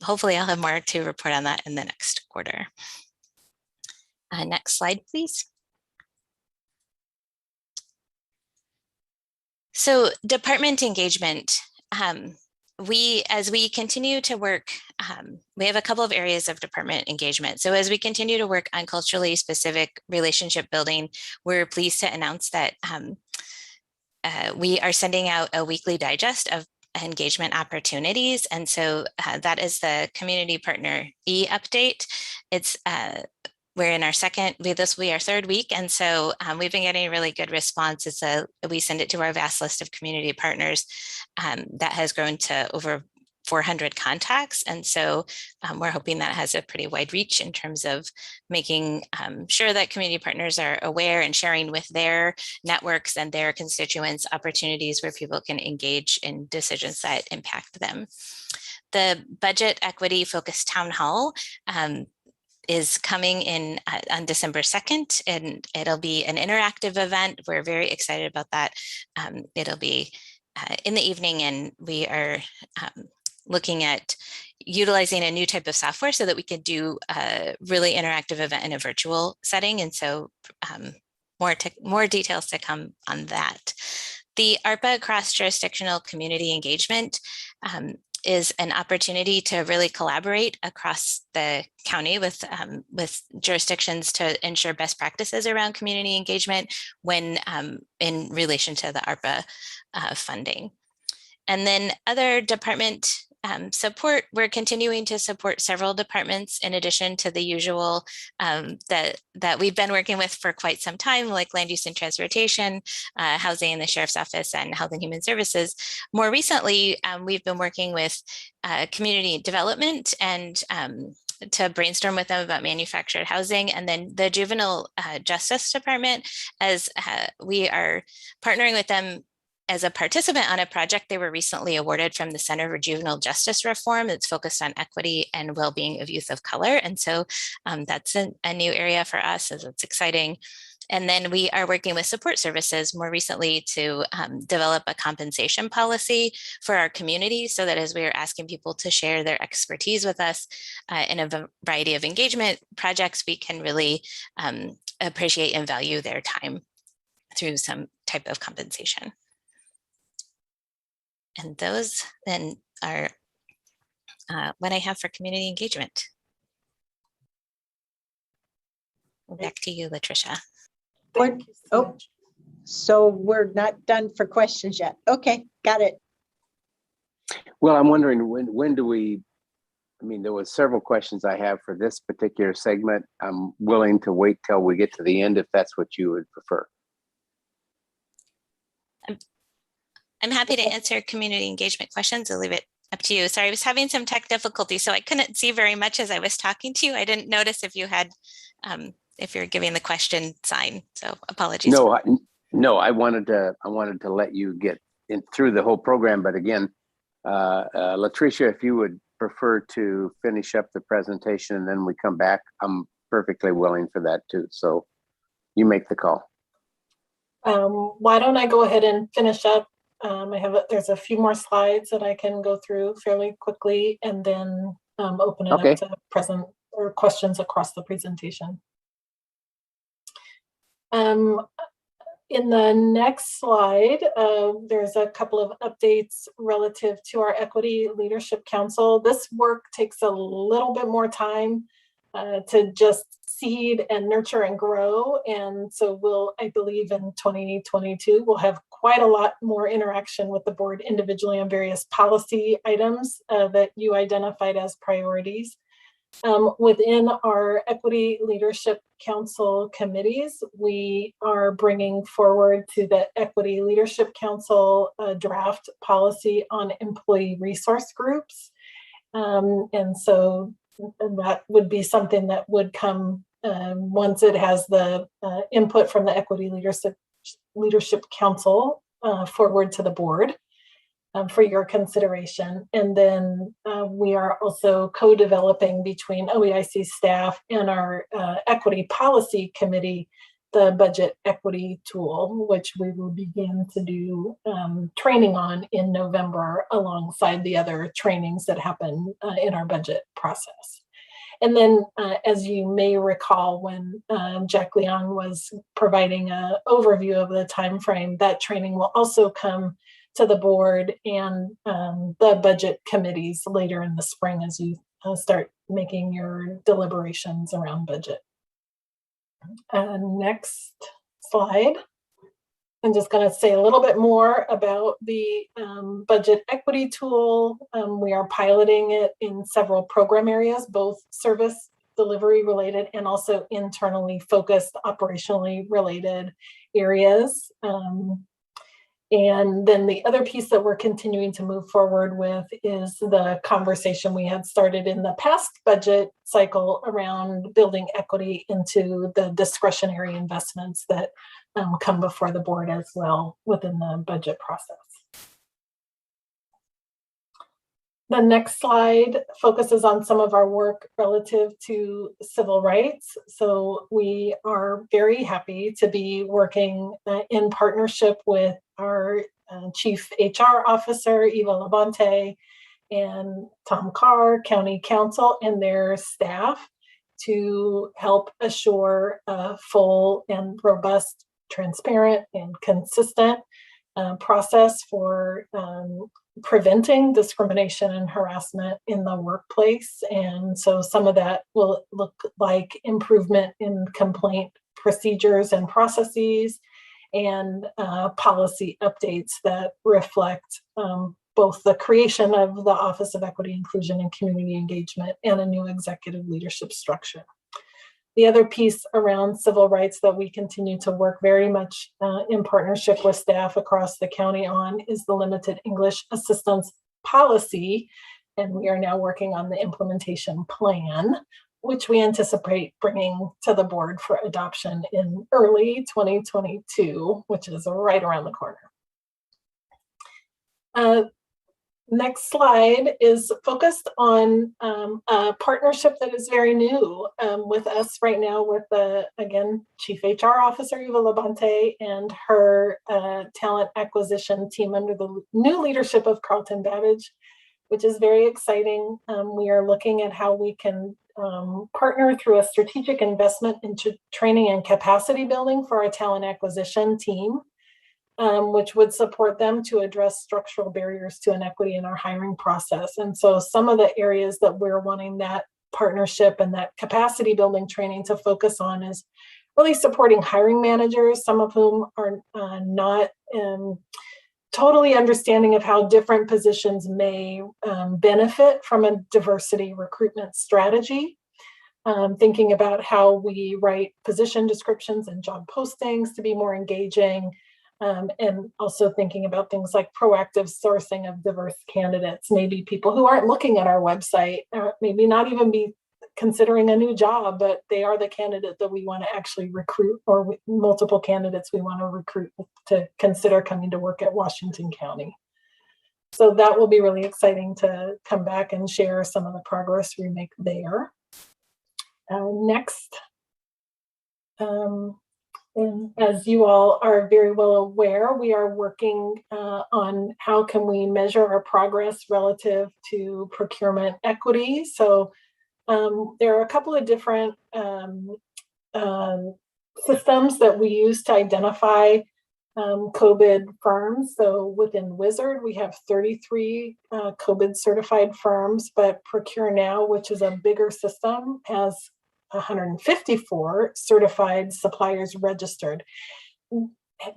Speaker 11: hopefully I'll have more to report on that in the next quarter. Next slide, please. So department engagement. As we continue to work, we have a couple of areas of department engagement. So as we continue to work on culturally specific relationship building, we're pleased to announce that we are sending out a weekly digest of engagement opportunities. And so that is the Community Partner E-update. It's we're in our this will be our third week. And so we've been getting a really good response. We send it to our vast list of community partners that has grown to over 400 contacts. And so we're hoping that has a pretty wide reach in terms of making sure that community partners are aware and sharing with their networks and their constituents opportunities where people can engage in decisions that impact them. The budget equity focused town hall is coming in on December 2nd, and it'll be an interactive event. We're very excited about that. It'll be in the evening, and we are looking at utilizing a new type of software so that we can do a really interactive event in a virtual setting. And so more details to come on that. The ARPA cross-jurisdictional community engagement is an opportunity to really collaborate across the county with jurisdictions to ensure best practices around community engagement when in relation to the ARPA funding. And then other department support, we're continuing to support several departments in addition to the usual that we've been working with for quite some time, like land use and transportation, housing in the sheriff's office, and health and human services. More recently, we've been working with community development and to brainstorm with them about manufactured housing, and then the juvenile justice department, as we are partnering with them as a participant on a project they were recently awarded from the Center for Juvenile Justice Reform that's focused on equity and well-being of youth of color. And so that's a new area for us, as it's exciting. And then we are working with support services more recently to develop a compensation policy for our community, so that as we are asking people to share their expertise with us in a variety of engagement projects, we can really appreciate and value their time through some type of compensation. And those then are what I have for community engagement. Back to you, Latricia.
Speaker 5: So we're not done for questions yet. Okay, got it.
Speaker 8: Well, I'm wondering when do we, I mean, there was several questions I have for this particular segment. I'm willing to wait till we get to the end if that's what you would prefer.
Speaker 11: I'm happy to answer community engagement questions. I'll leave it up to you. Sorry, I was having some tech difficulty, so I couldn't see very much as I was talking to you. I didn't notice if you had, if you're giving the question sign. So apologies.
Speaker 8: No, I wanted to let you get in through the whole program. But again, Latricia, if you would prefer to finish up the presentation and then we come back, I'm perfectly willing for that too. So you make the call.
Speaker 4: Why don't I go ahead and finish up? There's a few more slides that I can go through fairly quickly, and then open it up to present or questions across the presentation. In the next slide, there's a couple of updates relative to our Equity Leadership Council. This work takes a little bit more time to just seed and nurture and grow. And so I believe in 2022, we'll have quite a lot more interaction with the board individually on various policy items that you identified as priorities. Within our Equity Leadership Council committees, we are bringing forward to the Equity Leadership Council a draft policy on employee resource groups. And so that would be something that would come once it has the input from the Equity Leadership Council forward to the board. For your consideration. And then we are also co-developing between OEIC staff and our Equity Policy Committee, the Budget Equity Tool, which we will begin to do training on in November alongside the other trainings that happen in our budget process. And then, as you may recall, when Jack Leon was providing an overview of the time frame, that training will also come to the board and the budget committees later in the spring as you start making your deliberations around budget. Next slide. I'm just going to say a little bit more about the budget equity tool. We are piloting it in several program areas, both service delivery related and also internally focused, operationally related areas. And then the other piece that we're continuing to move forward with is the conversation we had started in the past budget cycle around building equity into the discretionary investments that come before the board as well within the budget process. The next slide focuses on some of our work relative to civil rights. So we are very happy to be working in partnership with our Chief HR Officer, Eva Labonte, and Tom Carr, County Council, and their staff to help assure a full and robust, transparent, and consistent process for preventing discrimination and harassment in the workplace. And so some of that will look like improvement in complaint procedures and processes and policy updates that reflect both the creation of the Office of Equity, Inclusion, and Community Engagement and a new executive leadership structure. The other piece around civil rights that we continue to work very much in partnership with staff across the county on is the limited English assistance policy. And we are now working on the implementation plan, which we anticipate bringing to the board for adoption in early 2022, which is right around the corner. Next slide is focused on a partnership that is very new with us right now with the, again, Chief HR Officer Eva Labonte and her talent acquisition team under the new leadership of Carlton Babbage, which is very exciting. We are looking at how we can partner through a strategic investment into training and capacity building for our talent acquisition team. Which would support them to address structural barriers to inequity in our hiring process. And so some of the areas that we're wanting that partnership and that capacity building training to focus on is really supporting hiring managers, some of whom are not totally understanding of how different positions may benefit from a diversity recruitment strategy. Thinking about how we write position descriptions and job postings to be more engaging. And also thinking about things like proactive sourcing of diverse candidates, maybe people who aren't looking at our website, or maybe not even be considering a new job, but they are the candidate that we want to actually recruit, or multiple candidates we want to recruit to consider coming to work at Washington County. So that will be really exciting to come back and share some of the progress we make there. Next. And as you all are very well aware, we are working on how can we measure our progress relative to procurement equity. So there are a couple of different systems that we use to identify COBID firms. So within Wizard, we have 33 COBID certified firms, but Procure Now, which is a bigger system, has 154 certified suppliers registered.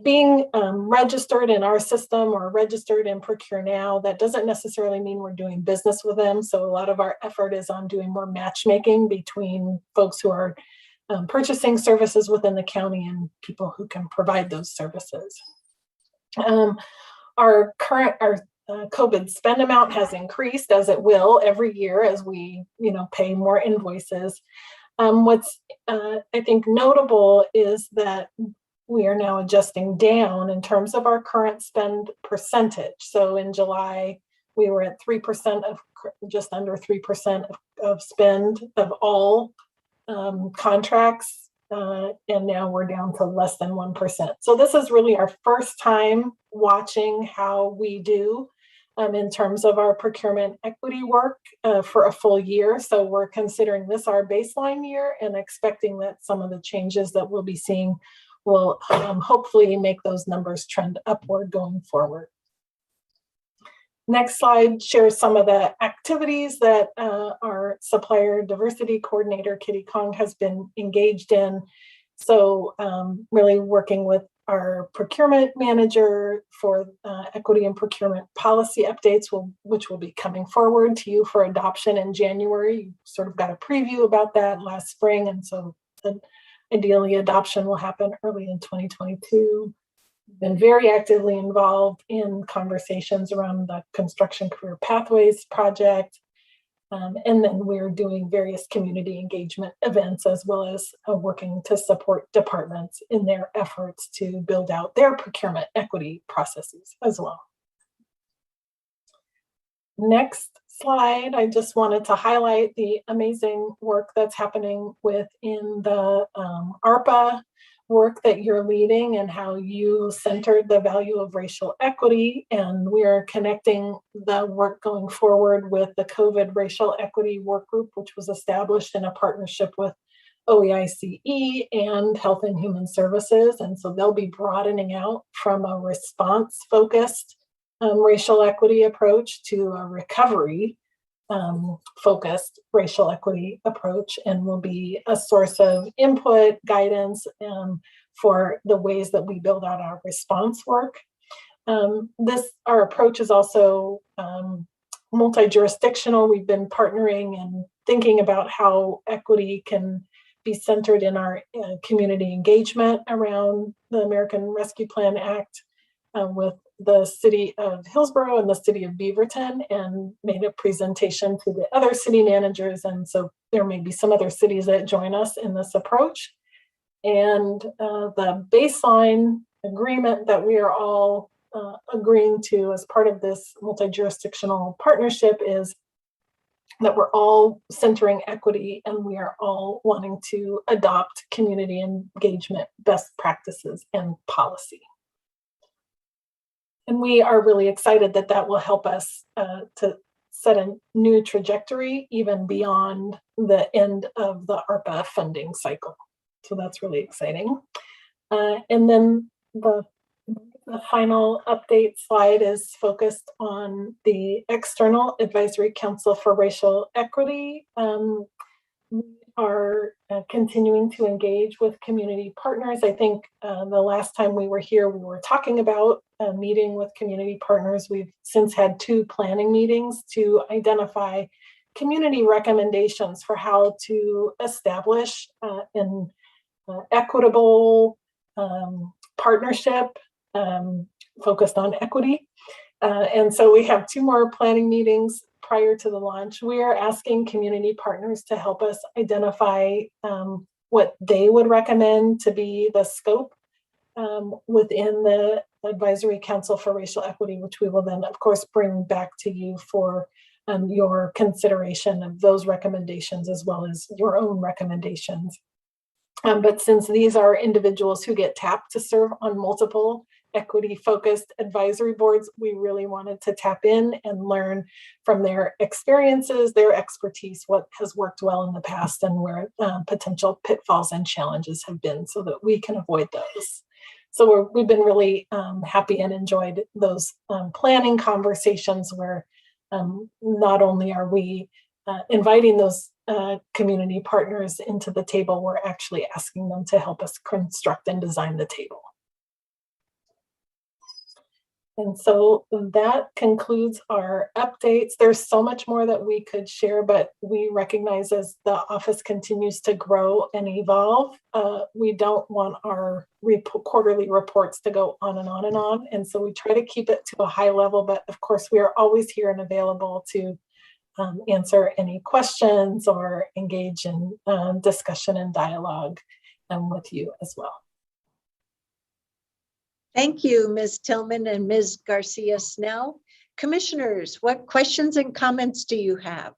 Speaker 4: being registered in our system or registered in Procure Now, that doesn't necessarily mean we're doing business with them. So a lot of our effort is on doing more matchmaking between folks who are purchasing services within the county and people who can provide those services. Our COVID spend amount has increased, as it will every year as we pay more invoices. What's I think notable is that we are now adjusting down in terms of our current spend percentage. So in July, we were at 3% of just under 3% of spend of all contracts. And now we're down to less than 1%. So this is really our first time watching how we do in terms of our procurement equity work for a full year. So we're considering this our baseline year and expecting that some of the changes that we'll be seeing will hopefully make those numbers trend upward going forward. Next slide shares some of the activities that our supplier diversity coordinator, Kitty Kong, has been engaged in. So really working with our procurement manager for equity and procurement policy updates, which will be coming forward to you for adoption in January. You sort of got a preview about that last spring, and so ideally adoption will happen early in 2022. Been very actively involved in conversations around the Construction Career Pathways project. And then we're doing various community engagement events, as well as working to support departments in their efforts to build out their procurement equity processes as well. Next slide, I just wanted to highlight the amazing work that's happening within the ARPA work that you're leading and how you centered the value of racial equity. And we are connecting the work going forward with the COVID racial equity work group, which was established in a partnership with OEICE and Health and Human Services. And so they'll be broadening out from a response-focused racial equity approach to a recovery focused racial equity approach, and will be a source of input, guidance for the ways that we build out our response work. Our approach is also multi-jurisdictional. We've been partnering and thinking about how equity can be centered in our community engagement around the American Rescue Plan Act with the city of Hillsboro and the city of Beaverton, and made a presentation to the other city managers. And so there may be some other cities that join us in this approach. And the baseline agreement that we are all agreeing to as part of this multi-jurisdictional partnership is that we're all centering equity, and we are all wanting to adopt community engagement best practices and policy. And we are really excited that that will help us to set a new trajectory even beyond the end of the ARPA funding cycle. So that's really exciting. And then the final update slide is focused on the External Advisory Council for Racial Equity. We are continuing to engage with community partners. I think the last time we were here, we were talking about a meeting with community partners. We've since had 2 planning meetings to identify community recommendations for how to establish an equitable partnership focused on equity. And so we have 2 more planning meetings prior to the launch. We are asking community partners to help us identify what they would recommend to be the scope within the Advisory Council for Racial Equity, which we will then, of course, bring back to you for your consideration of those recommendations, as well as your own recommendations. But since these are individuals who get tapped to serve on multiple equity-focused advisory boards, we really wanted to tap in and learn from their experiences, their expertise, what has worked well in the past, and where potential pitfalls and challenges have been, so that we can avoid those. So we've been really happy and enjoyed those planning conversations where not only are we inviting those community partners into the table, we're actually asking them to help us construct and design the table. And so that concludes our updates. There's so much more that we could share, but we recognize as the office continues to grow and evolve, we don't want our quarterly reports to go on and on and on. And so we try to keep it to a high level, but of course we are always here and available to answer any questions or engage in discussion and dialogue with you as well.
Speaker 5: Thank you, Ms. Tillman and Ms. Garcia Snell. Commissioners, what questions and comments do you have?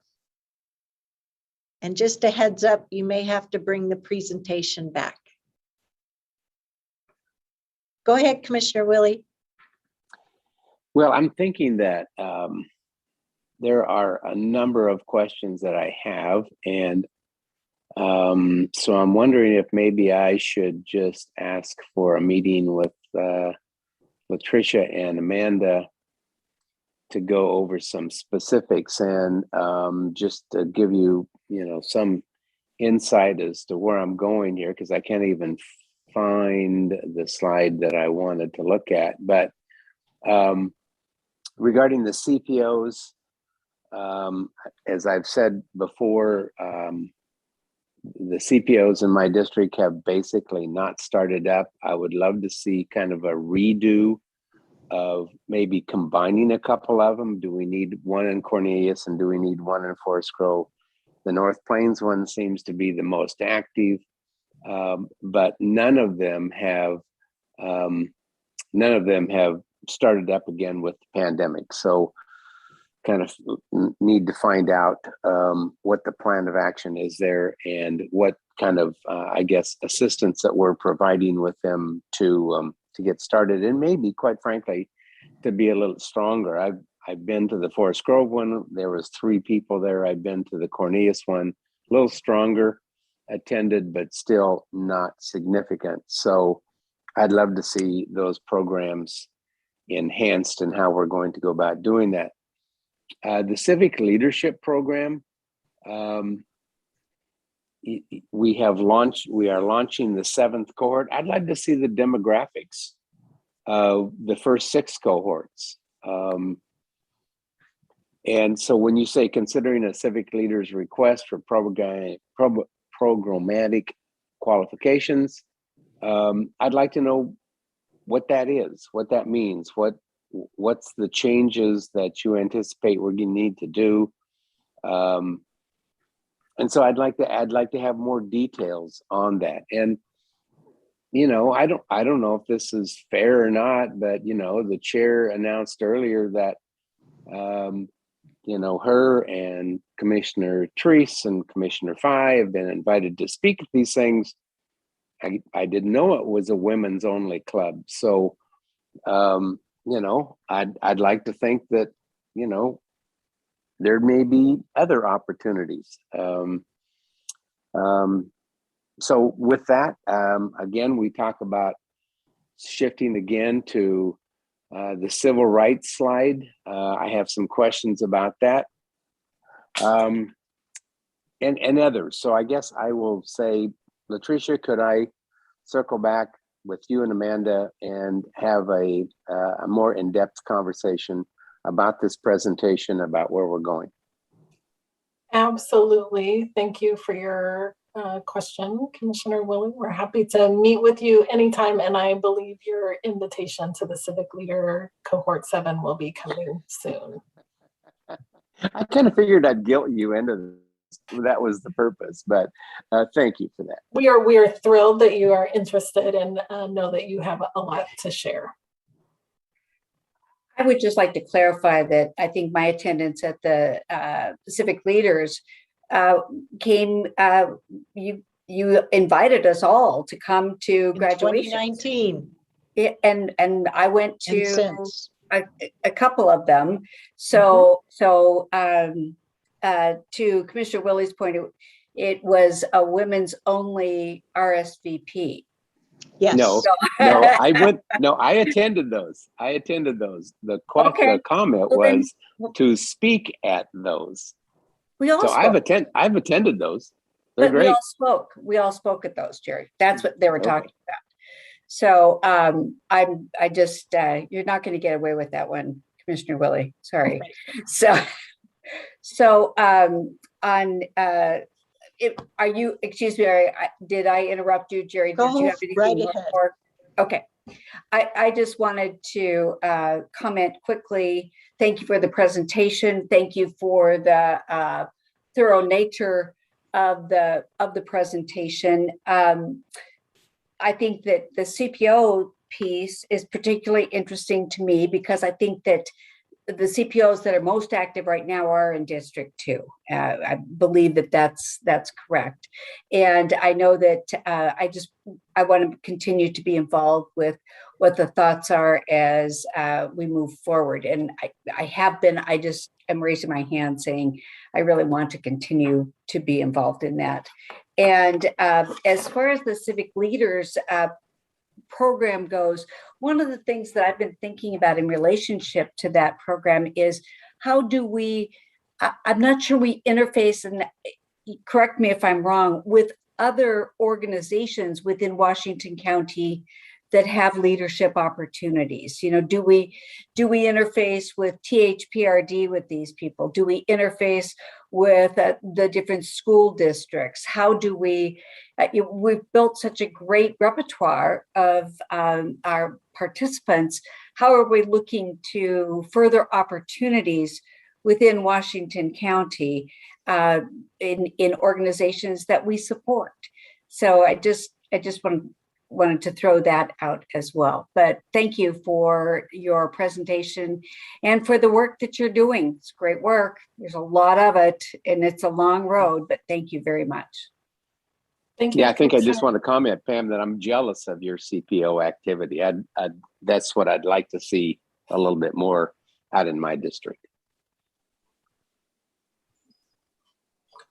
Speaker 5: And just a heads up, you may have to bring the presentation back. Go ahead, Commissioner Willie.
Speaker 8: Well, I'm thinking that there are a number of questions that I have, and so I'm wondering if maybe I should just ask for a meeting with Latricia and Amanda to go over some specifics and just to give you, some insight as to where I'm going here, because I can't even find the slide that I wanted to look at. But regarding the CPOs, as I've said before, the CPOs in my district have basically not started up. I would love to see kind of a redo of maybe combining a couple of them. Do we need one in Cornelius and do we need one in Forest Grove? The North Plains one seems to be the most active, but none of them have started up again with the pandemic. So kind of need to find out what the plan of action is there and what kind of, assistance that we're providing with them to get started, and maybe, quite frankly, to be a little stronger. I've been to the Forest Grove one. There was 3 people there. I've been to the Cornelius one, a little stronger attended, but still not significant. So I'd love to see those programs enhanced and how we're going to go about doing that. The civic leadership program, we are launching the 7th cohort. I'd like to see the demographics of the first 6 cohorts. And so when you say considering a civic leader's request for programmatic qualifications, I'd like to know what that is, what that means, what's the changes that you anticipate we're going to need to do. And so I'd like to have more details on that. And I don't know if this is fair or not, but the chair announced earlier that her and Commissioner Treese and Commissioner Fye have been invited to speak at these things. I didn't know it was a women's only club. So I'd like to think that there may be other opportunities. So with that, again, we talk about shifting again to the civil rights slide. I have some questions about that and others. So I guess I will say, Latricia, could I circle back with you and Amanda and have a more in-depth conversation about this presentation, about where we're going?
Speaker 4: Absolutely. Thank you for your question, Commissioner Willie. We're happy to meet with you anytime, and I believe your invitation to the Civic Leader Cohort 7 will be coming soon.
Speaker 8: I kind of figured I'd guilt you into this. That was the purpose, but thank you for that.
Speaker 4: We are thrilled that you are interested and know that you have a lot to share.
Speaker 6: I would just like to clarify that I think my attendance at the Civic Leaders came, you invited us all to come to graduation.
Speaker 5: 2019.
Speaker 6: And I went to a couple of them. So, to Commissioner Willie's point, it was a women's only RSVP.
Speaker 5: Yes.
Speaker 8: No, I attended those. The comment was to speak at those. So I've attended those. They're great.
Speaker 6: We all spoke at those, Jerry. That's what they were talking about. So I just, you're not going to get away with that one, Commissioner Willie. Sorry. So are you, excuse me, did I interrupt you, Jerry? Did you have anything
Speaker 5: right
Speaker 6: more
Speaker 5: ahead.
Speaker 6: for? Okay. I just wanted to comment quickly. Thank you for the presentation. Thank you for the thorough nature of the presentation. I think that the CPO piece is particularly interesting to me because I think that the CPOs that are most active right now are in District 2. I believe that that's correct. And I know that I want to continue to be involved with what the thoughts are as we move forward. And I have been, I just am raising my hand saying, I really want to continue to be involved in that. And as far as the civic leaders program goes, one of the things that I've been thinking about in relationship to that program is how do we, I'm not sure we interface, and correct me if I'm wrong, with other organizations within Washington County that have leadership opportunities. You know, do we interface with THPRD with these people? Do we interface with the different school districts? How do we, we've built such a great repertoire of our participants. How are we looking to further opportunities within Washington County in organizations that we support? So I just wanted to throw that out as well. But thank you for your presentation and for the work that you're doing. It's great work. There's a lot of it and it's a long road, but thank you very much.
Speaker 4: Thank you.
Speaker 8: Yeah, I think I just want to comment, Pam, that I'm jealous of your CPO activity. That's what I'd like to see a little bit more out in my district.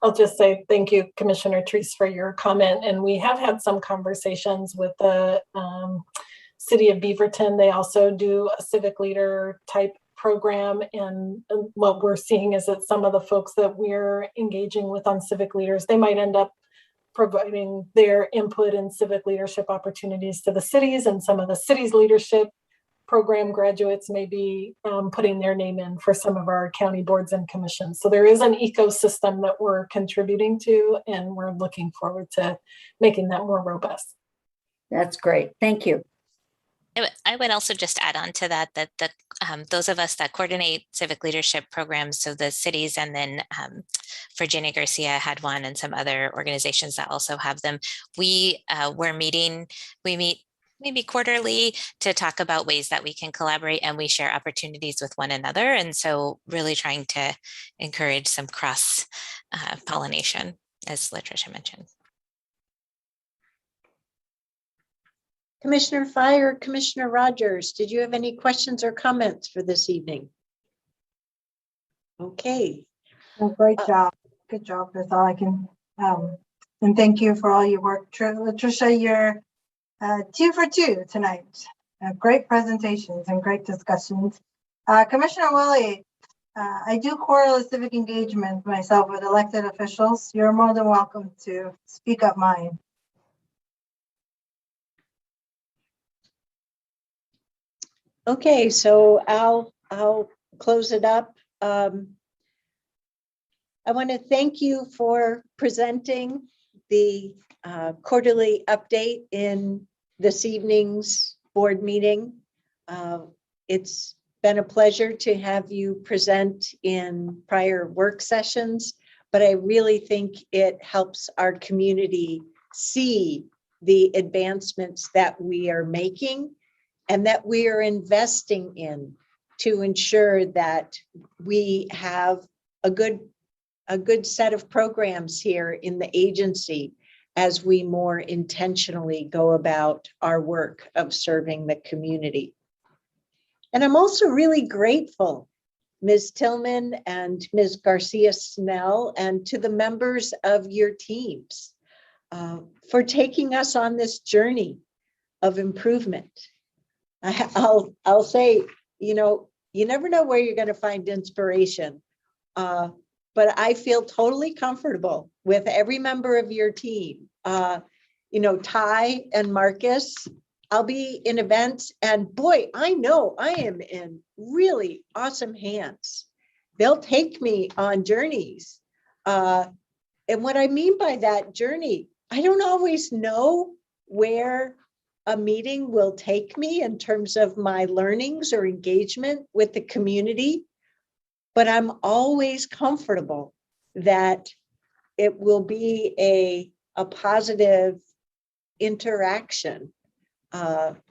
Speaker 4: I'll just say thank you, Commissioner Treese, for your comment. And we have had some conversations with the city of Beaverton. They also do a civic leader type program. And what we're seeing is that some of the folks that we're engaging with on civic leaders, they might end up providing their input in civic leadership opportunities to the cities, and some of the cities' leadership program graduates may be putting their name in for some of our county boards and commissions. So there is an ecosystem that we're contributing to, and we're looking forward to making that more robust.
Speaker 6: That's great. Thank you.
Speaker 11: I would also just add on to that, that those of us that coordinate civic leadership programs, so the cities, and then Virginia Garcia had one, and some other organizations that also have them, we meet maybe quarterly to talk about ways that we can collaborate, and we share opportunities with one another. And so really trying to encourage some cross pollination, as Latricia mentioned.
Speaker 5: Commissioner Fye or Commissioner Rogers, did you have any questions or comments for this evening? Okay.
Speaker 9: Well, great job. Good job. That's all I can. And thank you for all your work. Latricia, you're 2 for 2 tonight. Great presentations and great discussions. Commissioner Willie, I do quarterly civic engagement myself with elected officials. You're more than welcome to speak up mine.
Speaker 5: Okay, so I'll close it up. I want to thank you for presenting the quarterly update in this evening's board meeting. It's been a pleasure to have you present in prior work sessions, but I really think it helps our community see the advancements that we are making and that we are investing in to ensure that we have a good set of programs here in the agency as we more intentionally go about our work of serving the community. And I'm also really grateful, Ms. Tillman and Ms. Garcia Snell, and to the members of your teams for taking us on this journey of improvement. I'll say, you know, you never know where you're going to find inspiration, but I feel totally comfortable with every member of your team. You know, Ty and Marcus, I'll be in events, and boy, I know I am in really awesome hands. They'll take me on journeys. And what I mean by that journey, I don't always know where a meeting will take me in terms of my learnings or engagement with the community, but I'm always comfortable that it will be a positive interaction. And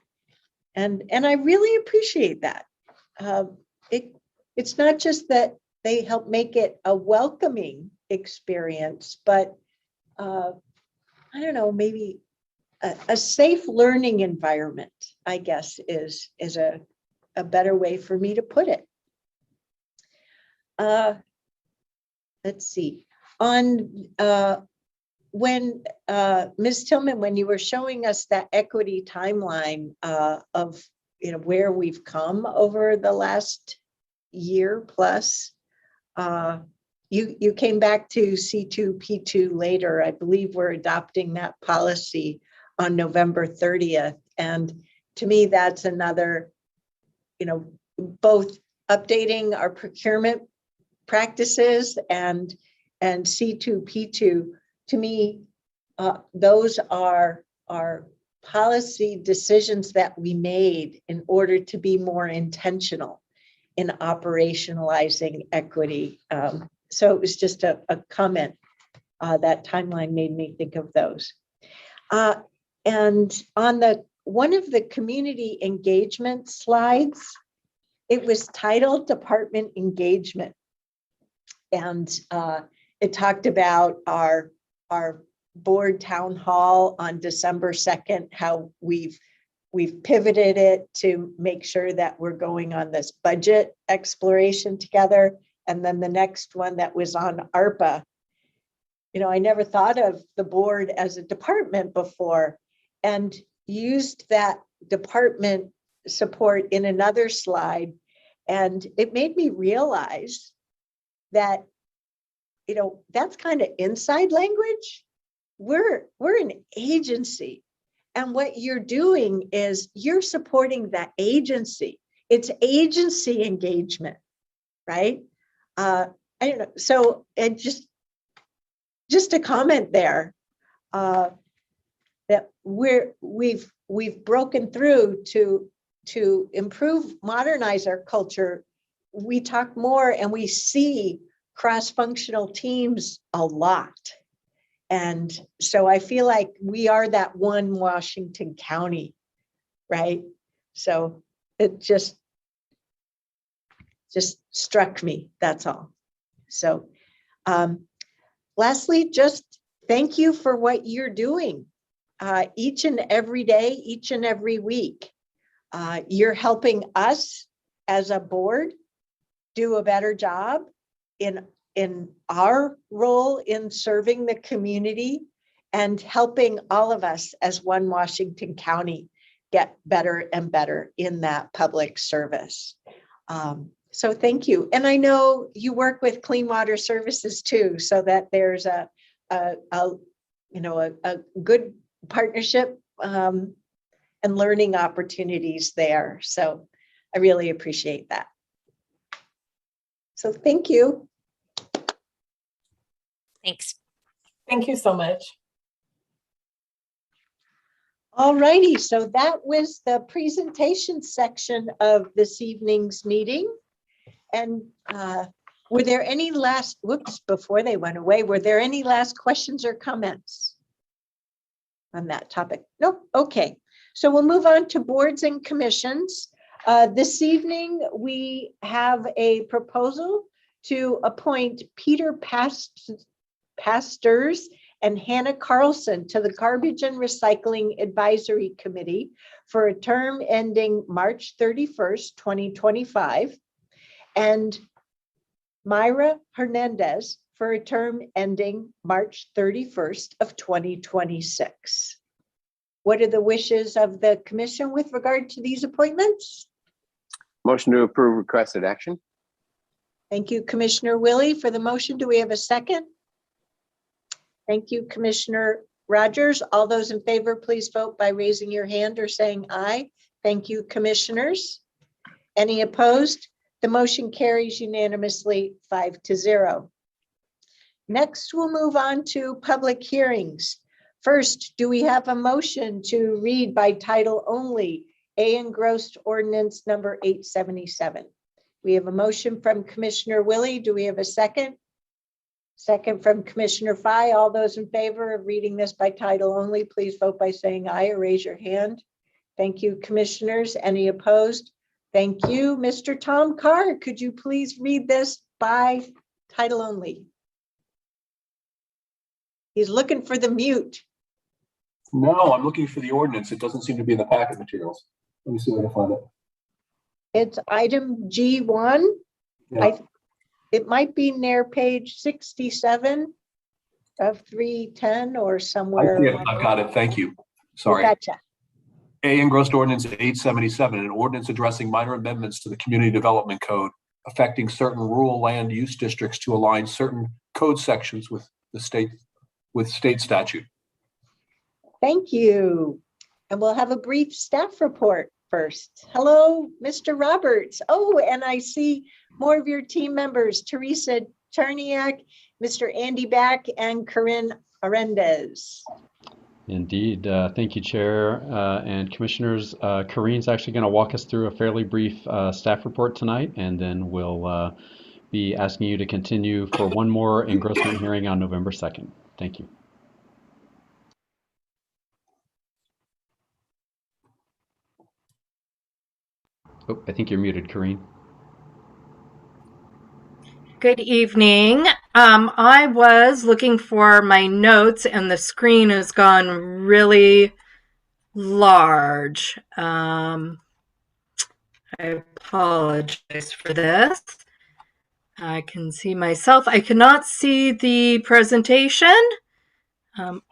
Speaker 5: I really appreciate that. It's not just that they help make it a welcoming experience, but I don't know, maybe a safe learning environment, I guess, is a better way for me to put it. Let's see. On when Ms. Tillman, when you were showing us that equity timeline of where we've come over the last year plus, you came back to C2, P2 later. I believe we're adopting that policy on November 30th. And to me, that's another, both updating our procurement practices and C2, P2. To me, those are policy decisions that we made in order to be more intentional in operationalizing equity. So it was just a comment. That timeline made me think of those. And on one of the community engagement slides, it was titled Department Engagement. And it talked about our board town hall on December 2nd, how we've pivoted it to make sure that we're going on this budget exploration together. And then the next one that was on ARPA. I never thought of the board as a department before, and used that department support in another slide. And it made me realize that, that's kind of inside language. We're an agency. And what you're doing is you're supporting that agency. It's agency engagement, right? I don't know. So it just a comment there that we've broken through to improve, modernize our culture. We talk more and we see cross-functional teams a lot. And so I feel like we are that one Washington County, right? So it just struck me, that's all. So lastly, just thank you for what you're doing each and every day, each and every week. You're helping us as a board do a better job in our role in serving the community and helping all of us as one Washington County get better and better in that public service. So thank you. And I know you work with Clean Water Services too, so that there's a good partnership and learning opportunities there. So I really appreciate that. So thank you.
Speaker 11: Thanks.
Speaker 4: Thank you so much.
Speaker 5: All righty, so that was the presentation section of this evening's meeting. And were there any last, before they went away, were there any last questions or comments on that topic? Nope, okay. So we'll move on to boards and commissions. This evening, we have a proposal to appoint Peter Pastors and Hannah Carlson to the Garbage and Recycling Advisory Committee for a term ending March 31st, 2025, and Myra Hernandez for a term ending March 31st of 2026. What are the wishes of the commission with regard to these appointments?
Speaker 8: Motion to approve requested action.
Speaker 5: Thank you, Commissioner Willie, for the motion. Do we have a second? Thank you, Commissioner Rogers. All those in favor, please vote by raising your hand or saying aye. Thank you, commissioners. Any opposed? The motion carries unanimously 5-0. Next, we'll move on to public hearings. First, do we have a motion to read by title only Engrossed Ordinance number 877? We have a motion from Commissioner Willie. Do we have a second? Second from Commissioner Fye. All those in favor of reading this by title only, please vote by saying aye or raise your hand. Thank you, commissioners. Any opposed? Thank you. Mr. Tom Carr, could you please read this by title only? He's looking for the mute.
Speaker 12: No, I'm looking for the ordinance. It doesn't seem to be in the packet materials. Let me see if I can find it.
Speaker 5: It's item G1.
Speaker 12: Yeah.
Speaker 5: It might be near page 67 of 310 or somewhere.
Speaker 12: I've got it. Thank you. Sorry.
Speaker 5: Gotcha.
Speaker 12: Engrossed Ordinance 877, an ordinance addressing minor amendments to the Community Development Code affecting certain rural land use districts to align certain code sections with the state statute.
Speaker 5: Thank you. And we'll have a brief staff report first. Hello, Mr. Roberts. Oh, and I see more of your team members, Teresa Charniak, Mr. Andy Back, and Corinne Arendez.
Speaker 13: Indeed. Thank you, Chair and Commissioners. Corinne's actually going to walk us through a fairly brief staff report tonight, and then we'll be asking you to continue for one more engrossment hearing on November 2nd. Thank you. Oh, I think you're muted, Corinne.
Speaker 14: Good evening. I was looking for my notes and the screen has gone really large. I apologize for this. I can see myself. I cannot see the presentation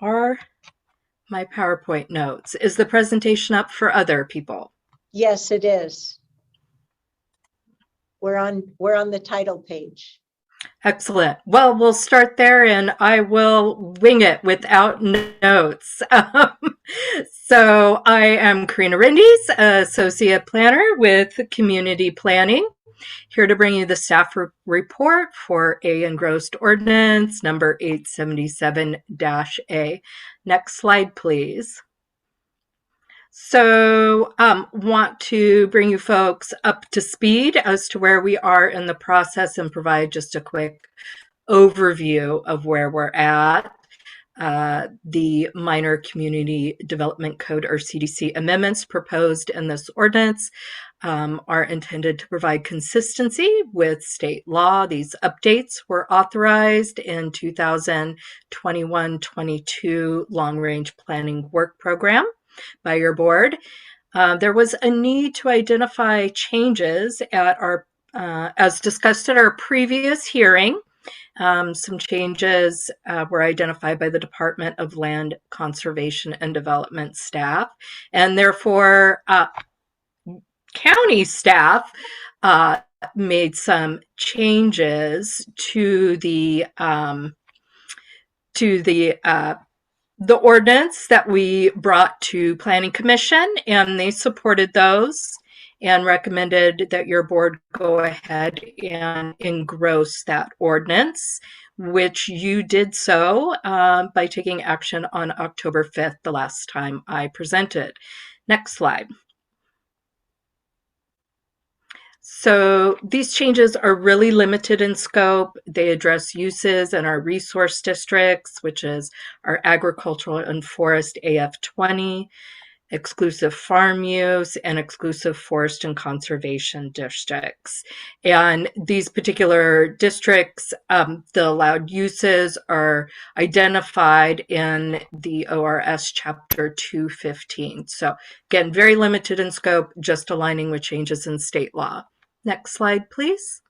Speaker 14: or my PowerPoint notes. Is the presentation up for other people?
Speaker 5: Yes, it is. We're on the title page.
Speaker 14: Excellent. Well, we'll start there and I will wing it without notes. So I am Karina Rindes, Associate Planner with Community Planning, here to bring you the staff report for Engrossed Ordinance number 877-A. Next slide, please. So want to bring you folks up to speed as to where we are in the process and provide just a quick overview of where we're at. The Minor Community Development Code, or CDC, amendments proposed in this ordinance are intended to provide consistency with state law. These updates were authorized in 2021-22 Long Range Planning Work Program by your board. There was a need to identify changes at our, as discussed at our previous hearing. Some changes were identified by the Department of Land Conservation and Development staff, and therefore county staff made some changes to the ordinance that we brought to Planning Commission, and they supported those and recommended that your board go ahead and engross that ordinance, which you did so by taking action on October 5th, the last time I presented. Next slide. So these changes are really limited in scope. They address uses in our resource districts, which is our agricultural and forest AF20, exclusive farm use, and exclusive forest and conservation districts. And these particular districts, the allowed uses are identified in the ORS Chapter 215. So again, very limited in scope, just aligning with changes in state law. Next slide, please.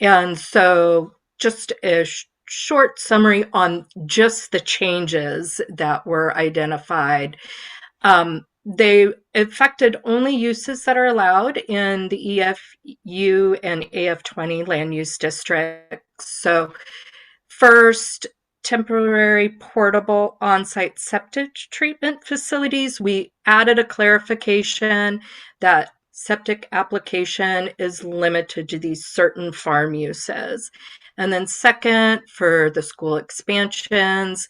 Speaker 14: And so just a short summary on just the changes that were identified. They affected only uses that are allowed in the EFU and AF20 land use districts. So first, temporary portable on-site septic treatment facilities, we added a clarification that septic application is limited to these certain farm uses. And then second, for the school expansions,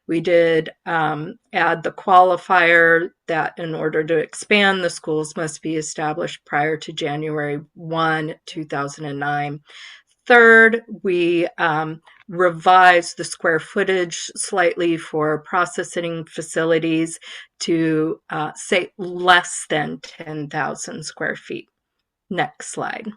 Speaker 14: we did add the qualifier that in order to expand, the schools must be established prior to January 1, 2009. Third, we revised the square footage slightly for processing facilities to say less than 10,000 square feet. Next slide.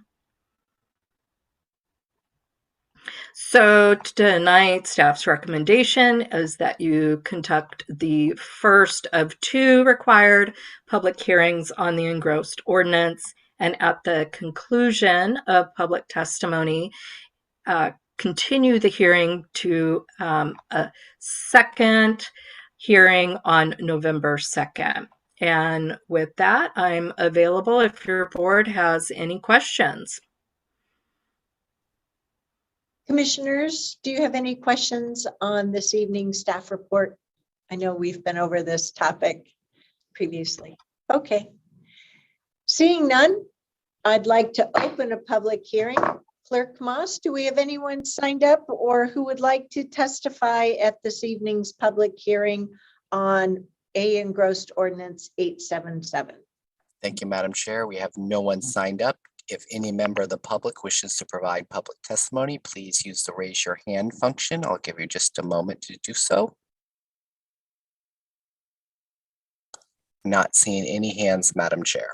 Speaker 14: So tonight, staff's recommendation is that you conduct the first of 2 required public hearings on the Engrossed Ordinance, and at the conclusion of public testimony, continue the hearing to a second hearing on November 2nd. And with that, I'm available if your board has any questions.
Speaker 5: Commissioners, do you have any questions on this evening's staff report? I know we've been over this topic previously. Okay. Seeing none, I'd like to open a public hearing. Clerk Moss, do we have anyone signed up or who would like to testify at this evening's public hearing on Engrossed Ordinance 877?
Speaker 15: Thank you, Madam Chair. We have no one signed up. If any member of the public wishes to provide public testimony, please use the raise your hand function. I'll give you just a moment to do so. Not seeing any hands, Madam Chair.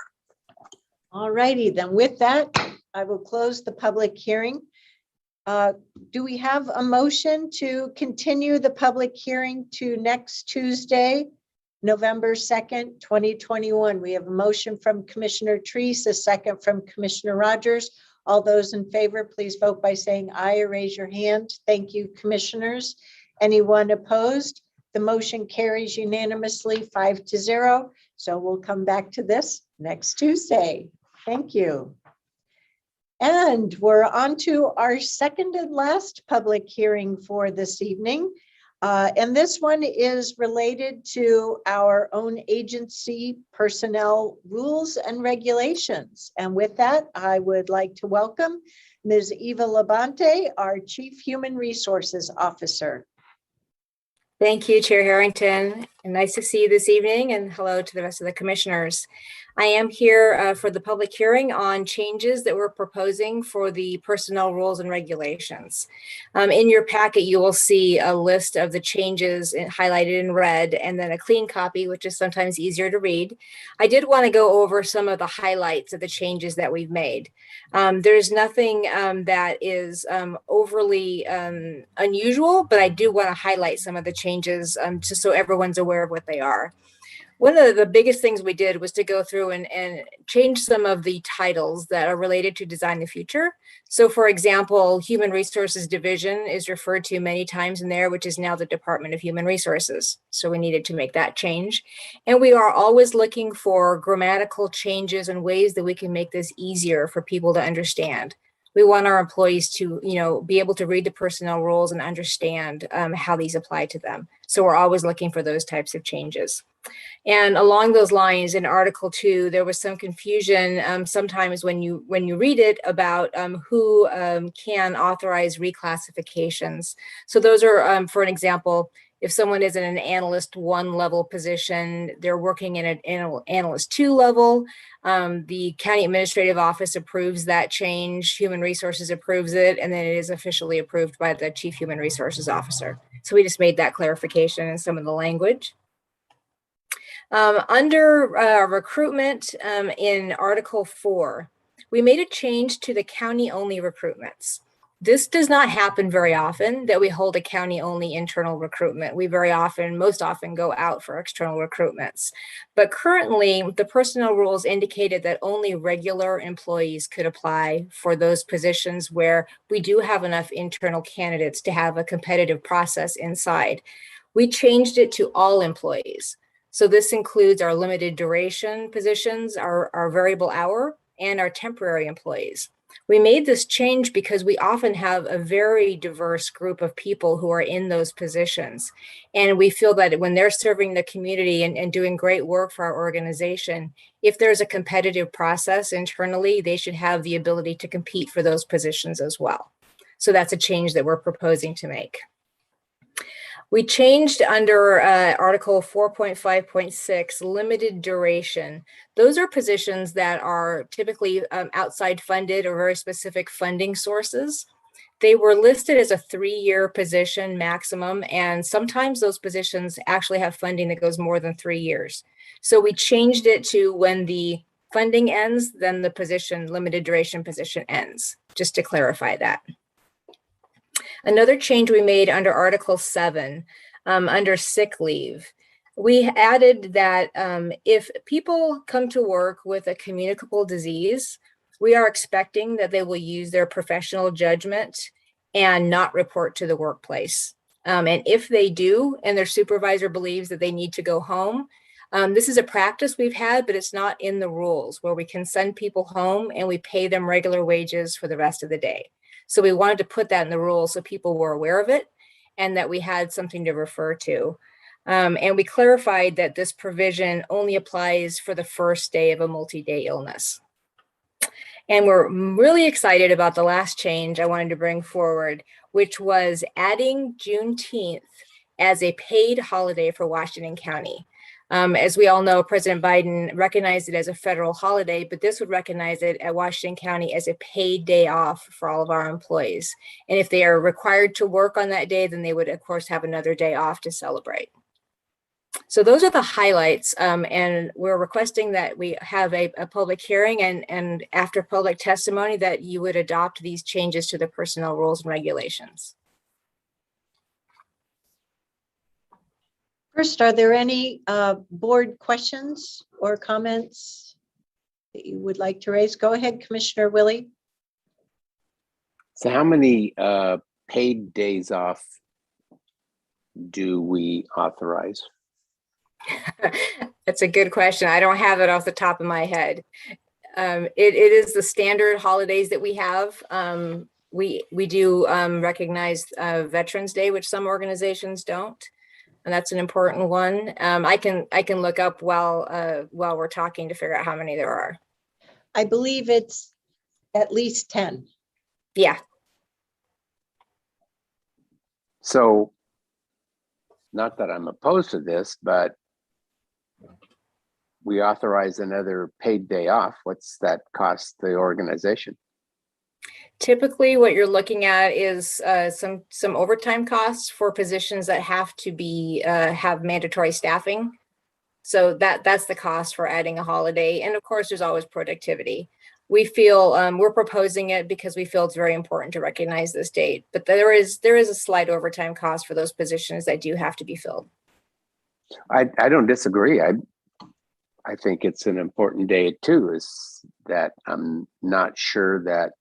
Speaker 5: All righty, then with that, I will close the public hearing. Do we have a motion to continue the public hearing to next Tuesday, November 2nd, 2021? We have a motion from Commissioner Treese, a second from Commissioner Rogers. All those in favor, please vote by saying aye or raise your hand. Thank you, commissioners. Anyone opposed? The motion carries unanimously 5-0. So we'll come back to this next Tuesday. Thank you. And we're on to our second and last public hearing for this evening. And this one is related to our own agency personnel rules and regulations. And with that, I would like to welcome Ms. Eva Labonte, our Chief Human Resources Officer.
Speaker 16: Thank you, Chair Harrington. And nice to see you this evening, and hello to the rest of the commissioners. I am here for the public hearing on changes that we're proposing for the personnel rules and regulations. In your packet, you will see a list of the changes highlighted in red, and then a clean copy, which is sometimes easier to read. I did want to go over some of the highlights of the changes that we've made. There's nothing that is overly unusual, but I do want to highlight some of the changes just so everyone's aware of what they are. One of the biggest things we did was to go through and change some of the titles that are related to Design the Future. So for example, Human Resources Division is referred to many times in there, which is now the Department of Human Resources. So we needed to make that change. And we are always looking for grammatical changes and ways that we can make this easier for people to understand. We want our employees to, be able to read the personnel rules and understand how these apply to them. So we're always looking for those types of changes. And along those lines, in Article 2, there was some confusion sometimes when you read it about who can authorize reclassifications. So those are, for an example, if someone is in an Analyst 1 level position, they're working in an Analyst 2 level, the County Administrative Office approves that change, Human Resources approves it, and then it is officially approved by the Chief Human Resources Officer. So we just made that clarification in some of the language. Under recruitment in Article 4, we made a change to the county-only recruitments. This does not happen very often that we hold a county-only internal recruitment. We most often go out for external recruitments. But currently, the personnel rules indicated that only regular employees could apply for those positions where we do have enough internal candidates to have a competitive process inside. We changed it to all employees. So this includes our limited duration positions, our variable hour, and our temporary employees. We made this change because we often have a very diverse group of people who are in those positions. And we feel that when they're serving the community and doing great work for our organization, if there's a competitive process internally, they should have the ability to compete for those positions as well. So that's a change that we're proposing to make. We changed under Article 4.5.6, limited duration. Those are positions that are typically outside funded or very specific funding sources. They were listed as a 3-year position maximum, and sometimes those positions actually have funding that goes more than 3 years. So we changed it to when the funding ends, then the position, limited duration position ends, just to clarify that. Another change we made under Article 7, under sick leave, we added that if people come to work with a communicable disease, we are expecting that they will use their professional judgment and not report to the workplace. And if they do, and their supervisor believes that they need to go home, this is a practice we've had, but it's not in the rules, where we can send people home and we pay them regular wages for the rest of the day. So we wanted to put that in the rules so people were aware of it and that we had something to refer to. And we clarified that this provision only applies for the first day of a multi-day illness. And we're really excited about the last change I wanted to bring forward, which was adding Juneteenth as a paid holiday for Washington County. As we all know, President Biden recognized it as a federal holiday, but this would recognize it at Washington County as a paid day off for all of our employees. And if they are required to work on that day, then they would, of course, have another day off to celebrate. So those are the highlights, and we're requesting that we have a public hearing and after public testimony that you would adopt these changes to the personnel rules and regulations.
Speaker 5: First, are there any board questions or comments that you would like to raise? Go ahead, Commissioner Willie.
Speaker 8: So how many paid days off do we authorize?
Speaker 16: That's a good question. I don't have it off the top of my head. It is the standard holidays that we have. We do recognize Veterans Day, which some organizations don't. And that's an important one. I can look up while we're talking to figure out how many there are.
Speaker 5: I believe it's at least 10.
Speaker 16: Yeah.
Speaker 8: So, not that I'm opposed to this, but we authorize another paid day off. What's that cost the organization?
Speaker 16: Typically, what you're looking at is some overtime costs for positions that have to be have mandatory staffing. So that's the cost for adding a holiday. And of course, there's always productivity. We feel we're proposing it because we feel it's very important to recognize this date. But there is a slight overtime cost for those positions that do have to be filled.
Speaker 8: I don't disagree. I think it's an important day too. Is that I'm not sure that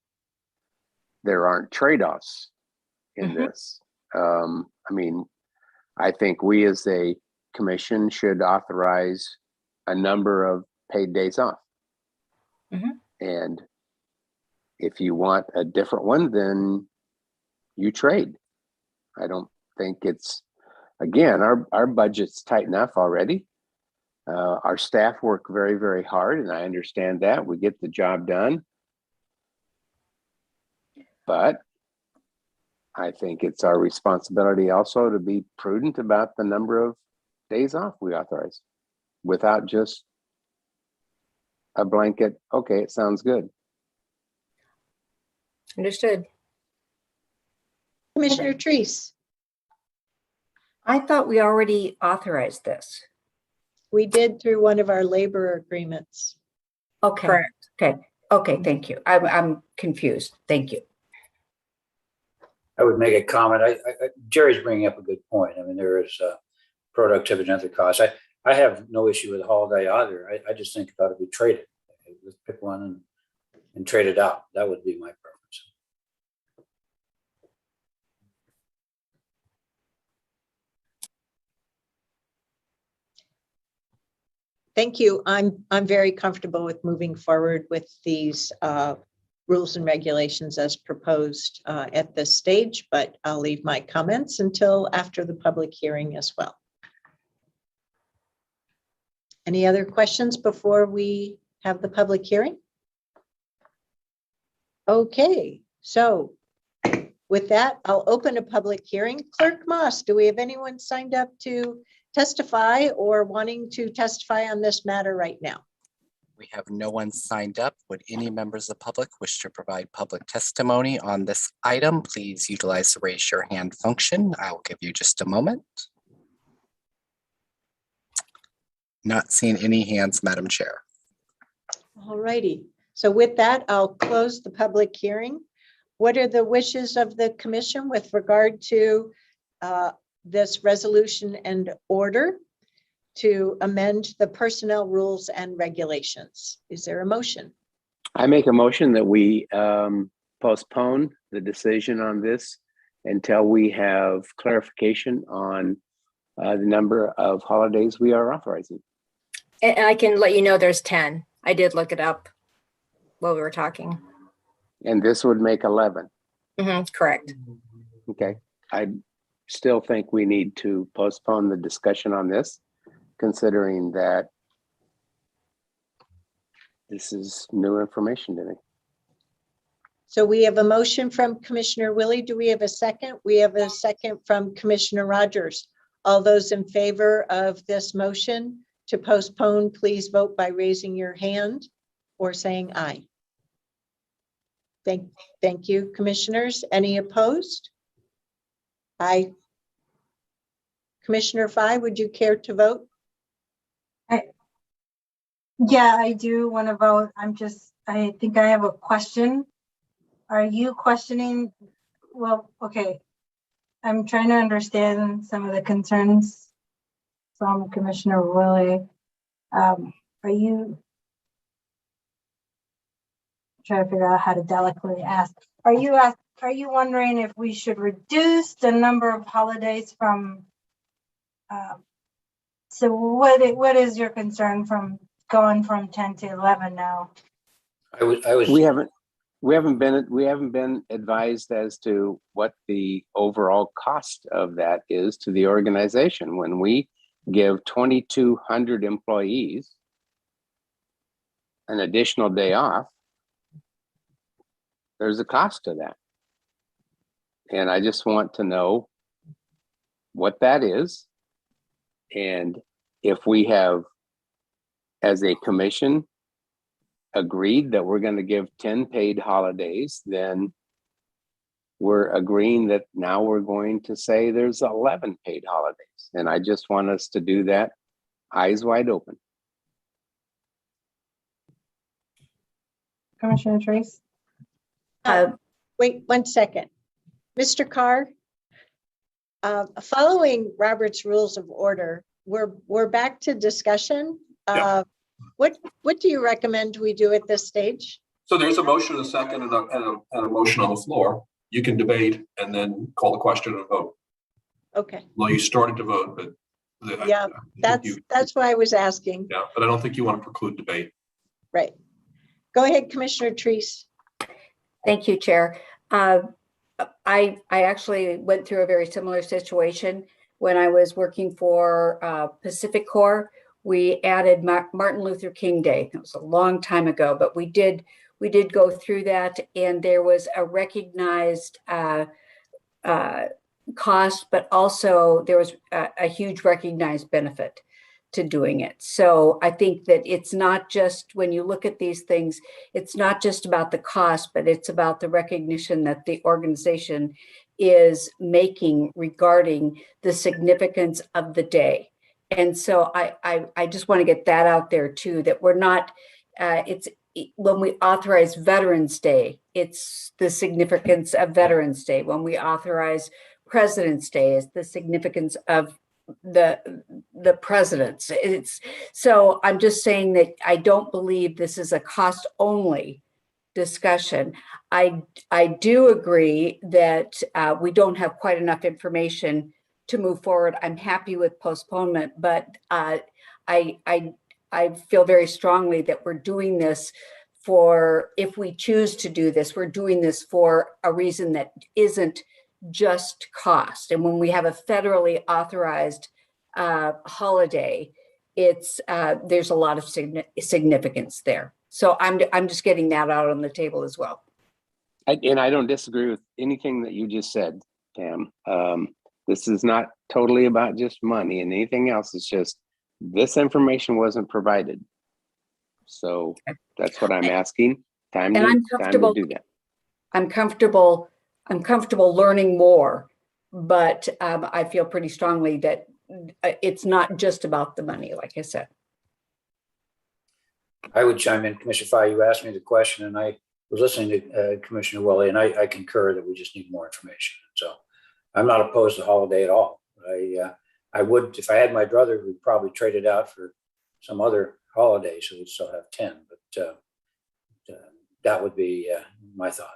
Speaker 8: there aren't trade-offs in this. I mean, I think we as a commission should authorize a number of paid days off. And if you want a different one, then you trade. I don't think it's, again, our budget's tight enough already. Our staff work very, very hard, and I understand that. We get the job done. But I think it's our responsibility also to be prudent about the number of days off we authorize without just a blanket, okay, it sounds good.
Speaker 16: Understood.
Speaker 5: Commissioner Treese.
Speaker 6: I thought we already authorized this.
Speaker 5: We did through one of our labor agreements.
Speaker 6: Okay.
Speaker 16: Correct.
Speaker 6: Okay, thank you. I'm confused. Thank you.
Speaker 7: I would make a comment. Jerry's bringing up a good point. I mean, there is productivity and other costs. I have no issue with a holiday either. I just think about it be traded. Let's pick one and trade it out. That would be my preference.
Speaker 5: Thank you. I'm very comfortable with moving forward with these rules and regulations as proposed at this stage, but I'll leave my comments until after the public hearing as well. Any other questions before we have the public hearing? Okay, so with that, I'll open a public hearing. Clerk Moss, do we have anyone signed up to testify or wanting to testify on this matter right now?
Speaker 15: We have no one signed up. Would any members of the public wish to provide public testimony on this item? Please utilize the raise your hand function. I will give you just a moment. Not seeing any hands, Madam Chair.
Speaker 5: All righty. So with that, I'll close the public hearing. What are the wishes of the commission with regard to this resolution and order to amend the personnel rules and regulations? Is there a motion?
Speaker 8: I make a motion that we postpone the decision on this until we have clarification on the number of holidays we are authorizing.
Speaker 16: And I can let you know there's 10. I did look it up while we were talking.
Speaker 8: And this would make 11.
Speaker 16: Correct.
Speaker 8: Okay. I still think we need to postpone the discussion on this, considering that this is new information to me.
Speaker 5: So we have a motion from Commissioner Willie. Do we have a second? We have a second from Commissioner Rogers. All those in favor of this motion to postpone, please vote by raising your hand or saying aye. Thank you, commissioners. Any opposed? Aye. Commissioner Fye, would you care to vote?
Speaker 9: Yeah, I do want to vote. I think I have a question. Are you questioning? Well, okay. I'm trying to understand some of the concerns from Commissioner Willie. Are you trying to figure out how to delicately ask? Are you wondering if we should reduce the number of holidays from? So what is your concern from going from 10 to 11 now?
Speaker 8: We haven't been advised as to what the overall cost of that is to the organization. When we give 2,200 employees an additional day off, there's a cost to that. And I just want to know what that is. And if we have, as a commission, agreed that we're going to give 10 paid holidays, then we're agreeing that now we're going to say there's 11 paid holidays. And I just want us to do that eyes wide open.
Speaker 9: Commissioner Trace?
Speaker 5: Wait 1 second. Mr. Carr, following Robert's Rules of Order, we're back to discussion.
Speaker 12: Yeah.
Speaker 5: What do you recommend we do at this stage?
Speaker 12: So there's a motion, a second, and a motion on the floor. You can debate and then call the question and vote.
Speaker 5: Okay.
Speaker 12: Well, you started to vote, but
Speaker 5: yeah, that's why I was asking.
Speaker 12: Yeah, but I don't think you want to preclude debate.
Speaker 5: Right. Go ahead, Commissioner Treese.
Speaker 6: Thank you, Chair. I actually went through a very similar situation when I was working for Pacific Corps. We added Martin Luther King Day. It was a long time ago, but we did go through that, and there was a recognized cost, but also there was a huge recognized benefit to doing it. So I think that it's not just, when you look at these things, it's not just about the cost, but it's about the recognition that the organization is making regarding the significance of the day. And so I just want to get that out there too, that we're not, when we authorize Veterans Day, it's the significance of Veterans Day. When we authorize President's Day, it's the significance of the presidents. So I'm just saying that I don't believe this is a cost only discussion. I do agree that we don't have quite enough information to move forward. I'm happy with postponement, but I feel very strongly that we're doing this for if we choose to do this, we're doing this for a reason that isn't just cost. And when we have a federally authorized holiday, it's there's a lot of significance there. So I'm just getting that out on the table as well.
Speaker 8: And I don't disagree with anything that you just said, Pam. This is not totally about just money and anything else. It's just this information wasn't provided. So that's what I'm asking. Time to do that.
Speaker 6: I'm comfortable learning more, but I feel pretty strongly that it's not just about the money, like I said.
Speaker 7: I would chime in, Commissioner Fye. You asked me the question, and I was listening to Commissioner Willie, and I concur that we just need more information. So I'm not opposed to holiday at all. I would, if I had my brother, we'd probably trade it out for some other holiday, so we'd still have 10. But that would be my thought.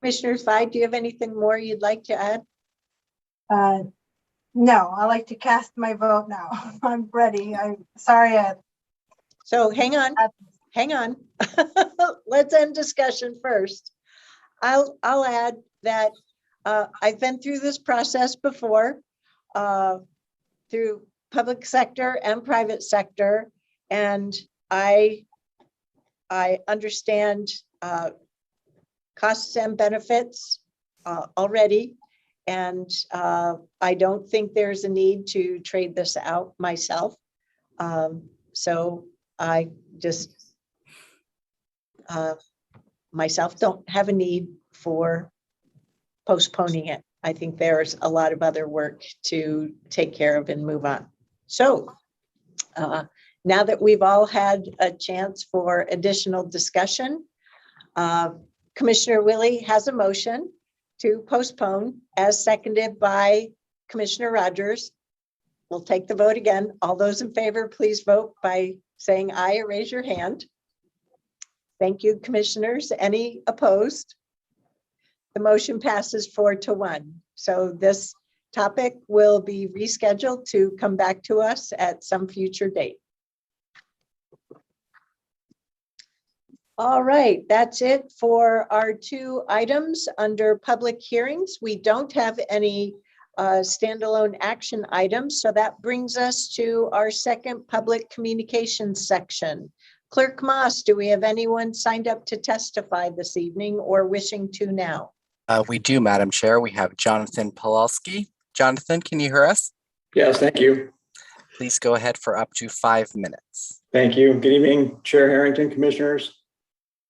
Speaker 5: Commissioner Fye, do you have anything more you'd like to add?
Speaker 9: No, I like to cast my vote now. I'm ready. I'm sorry.
Speaker 5: So hang on. Let's end discussion first. I'll add that I've been through this process before, through public sector and private sector, and I understand costs and benefits already, and I don't think there's a need to trade this out myself. So I just myself don't have a need for postponing it. I think there's a lot of other work to take care of and move on. So now that we've all had a chance for additional discussion, Commissioner Willie has a motion to postpone, as seconded by Commissioner Rogers. We'll take the vote again. All those in favor, please vote by saying aye or raise your hand. Thank you, commissioners. Any opposed? The motion passes 4-1. So this topic will be rescheduled to come back to us at some future date. All right, that's it for our 2 items under public hearings. We don't have any standalone action items, so that brings us to our second public communications section. Clerk Moss, do we have anyone signed up to testify this evening or wishing to now?
Speaker 15: We do, Madam Chair. We have Jonathan Pawlowski. Jonathan, can you hear us?
Speaker 17: Yes, thank you.
Speaker 15: Please go ahead for up to 5 minutes.
Speaker 17: Thank you. Good evening, Chair Harrington, Commissioners.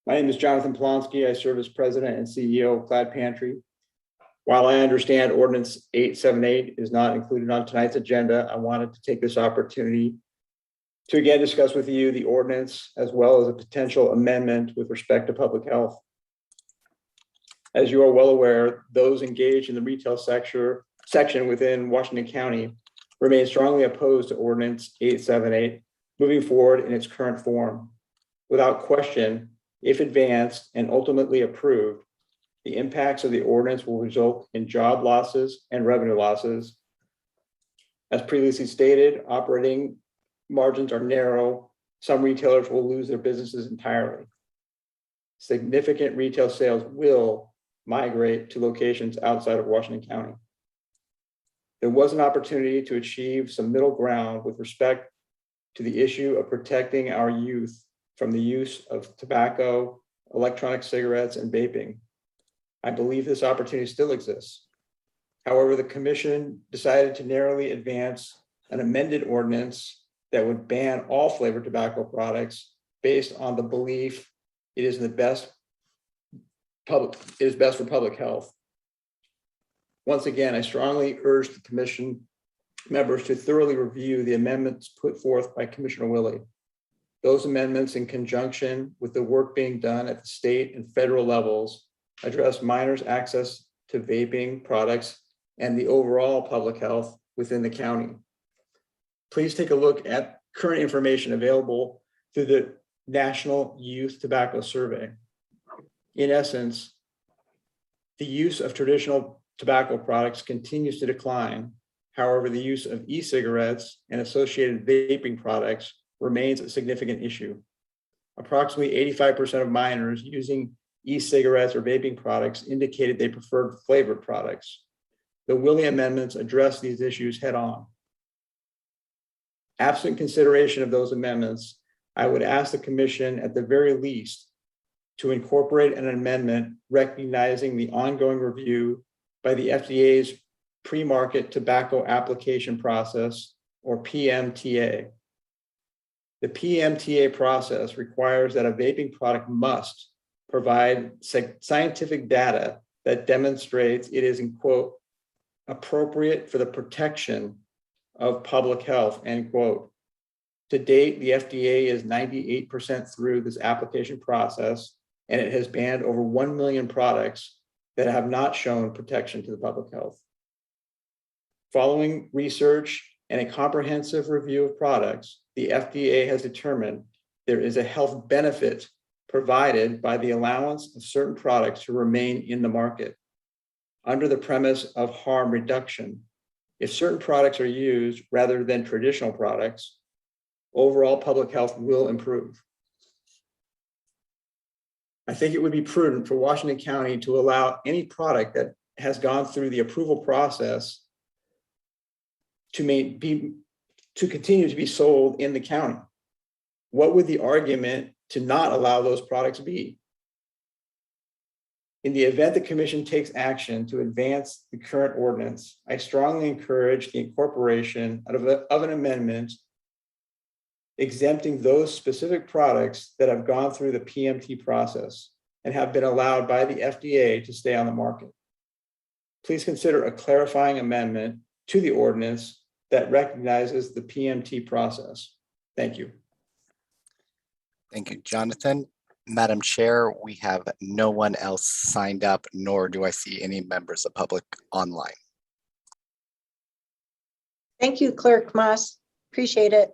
Speaker 17: My name is Jonathan Polonsky. I serve as President and CEO of Glad Pantry. While I understand Ordinance 878 is not included on tonight's agenda, I wanted to take this opportunity to again discuss with you the ordinance as well as a potential amendment with respect to public health. As you are well aware, those engaged in the retail section within Washington County remain strongly opposed to Ordinance 878 moving forward in its current form. Without question, if advanced and ultimately approved, the impacts of the ordinance will result in job losses and revenue losses. As previously stated, operating margins are narrow. Some retailers will lose their businesses entirely. Significant retail sales will migrate to locations outside of Washington County. There was an opportunity to achieve some middle ground with respect to the issue of protecting our youth from the use of tobacco, electronic cigarettes, and vaping. I believe this opportunity still exists. However, the Commission decided to narrowly advance an amended ordinance that would ban all flavored tobacco products based on the belief it is best for public health. Once again, I strongly urge the Commission members to thoroughly review the amendments put forth by Commissioner Willie. Those amendments, in conjunction with the work being done at the state and federal levels, address minors' access to vaping products and the overall public health within the county. Please take a look at current information available through the National Youth Tobacco Survey. In essence, the use of traditional tobacco products continues to decline. However, the use of e-cigarettes and associated vaping products remains a significant issue. Approximately 85% of minors using e-cigarettes or vaping products indicated they preferred flavored products. The Willie amendments address these issues head on. Absent consideration of those amendments, I would ask the Commission at the very least to incorporate an amendment recognizing the ongoing review by the FDA's pre-market tobacco application process, or PMTA. The PMTA process requires that a vaping product must provide scientific data that demonstrates it is, in quote, appropriate for the protection of public health, end quote. To date, the FDA is 98% through this application process, and it has banned over 1 million products that have not shown protection to the public health. Following research and a comprehensive review of products, the FDA has determined there is a health benefit provided by the allowance of certain products to remain in the market under the premise of harm reduction. If certain products are used rather than traditional products, overall public health will improve. I think it would be prudent for Washington County to allow any product that has gone through the approval process to continue to be sold in the county. What would the argument to not allow those products be? In the event the Commission takes action to advance the current ordinance, I strongly encourage the incorporation of an amendment exempting those specific products that have gone through the PMT process and have been allowed by the FDA to stay on the market. Please consider a clarifying amendment to the ordinance that recognizes the PMT process. Thank you.
Speaker 15: Thank you, Jonathan. Madam Chair, we have no one else signed up, nor do I see any members of the public online.
Speaker 5: Thank you, Clerk Moss. Appreciate it.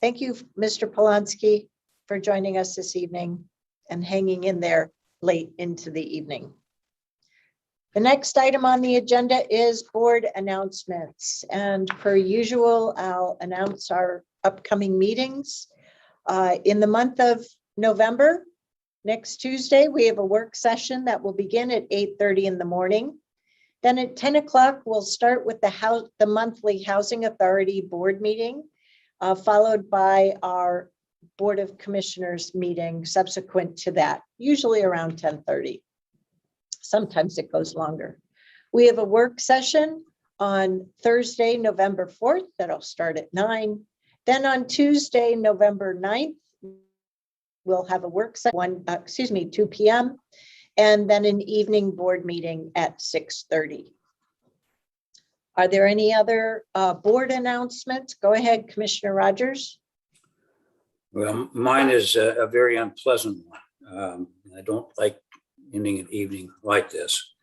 Speaker 5: Thank you, Mr. Polanski, for joining us this evening and hanging in there late into the evening. The next item on the agenda is board announcements. And per usual, I'll announce our upcoming meetings. In the month of November, next Tuesday, we have a work session that will begin at 8:30 in the morning. Then at 10 o'clock, we'll start with the monthly Housing Authority board meeting, followed by our Board of Commissioners meeting subsequent to that, usually around 10:30. Sometimes it goes longer. We have a work session on Thursday, November 4th, that'll start at 9. Then on Tuesday, November 9th, we'll have a work session, 2 p.m. and then an evening board meeting at 6:30. Are there any other board announcements? Go ahead, Commissioner Rogers.
Speaker 7: Well, mine is a very unpleasant one. I don't like ending an evening like this.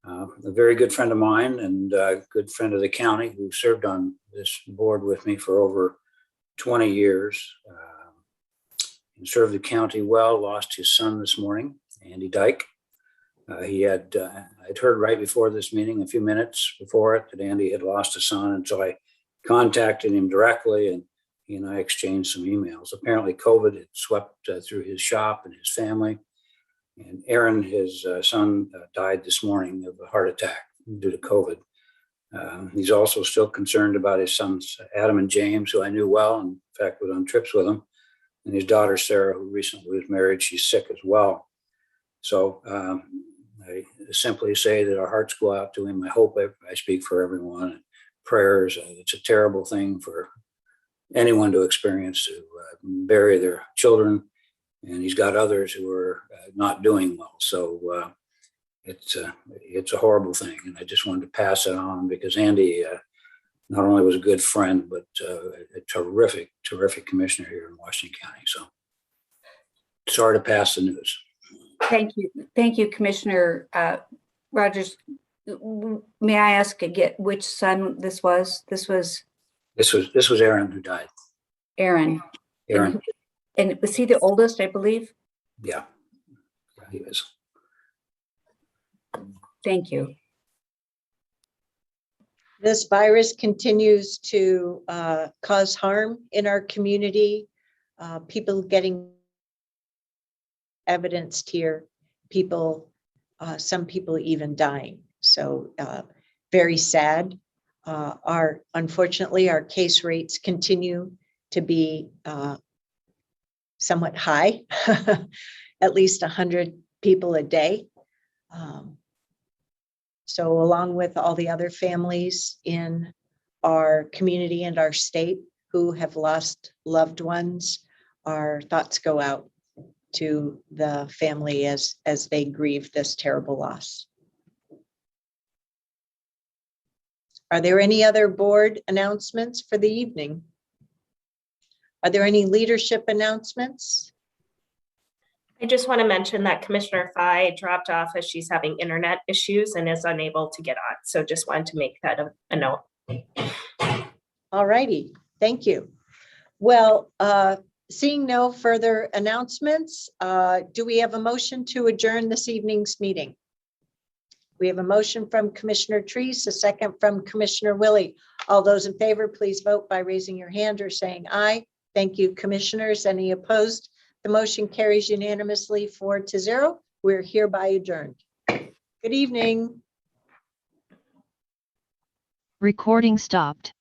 Speaker 7: A very good friend of mine and a good friend of the county who served on this board with me for over 20 years and served the county well, lost his son this morning, Andy Dyke. I'd heard right before this meeting, a few minutes before it, that Andy had lost a son. And so I contacted him directly and he and I exchanged some emails. Apparently COVID had swept through his shop and his family. And Aaron, his son, died this morning of a heart attack due to COVID. He's also still concerned about his sons, Adam and James, who I knew well, and in fact was on trips with him. And his daughter, Sarah, who recently was married, she's sick as well. So I simply say that our hearts go out to him. I hope I speak for everyone. Prayers, it's a terrible thing for anyone to experience, to bury their children. And he's got others who are not doing well. So it's a horrible thing. And I just wanted to pass it on because Andy not only was a good friend, but a terrific commissioner here in Washington County. So sorry to pass the news.
Speaker 6: Thank you. Thank you, Commissioner Rogers. May I ask again which son this was? This was
Speaker 7: Aaron who died.
Speaker 6: Aaron. And was he the oldest, I believe?
Speaker 7: Yeah, he is.
Speaker 6: Thank you.
Speaker 5: This virus continues to cause harm in our community. People getting evidenced here, some people even dying. So very sad. Unfortunately, our case rates continue to be somewhat high, at least 100 people a day. So along with all the other families in our community and our state who have lost loved ones, our thoughts go out to the family as they grieve this terrible loss. Are there any other board announcements for the evening? Are there any leadership announcements?
Speaker 18: I just want to mention that Commissioner Fye dropped off as she's having internet issues and is unable to get on. So just wanted to make that a note.
Speaker 5: All righty, thank you. Well, seeing no further announcements, do we have a motion to adjourn this evening's meeting? We have a motion from Commissioner Treese, a second from Commissioner Willie. All those in favor, please vote by raising your hand or saying aye. Thank you, commissioners. Any opposed? The motion carries unanimously 4-0. We're hereby adjourned. Good evening.
Speaker 19: Recording stopped.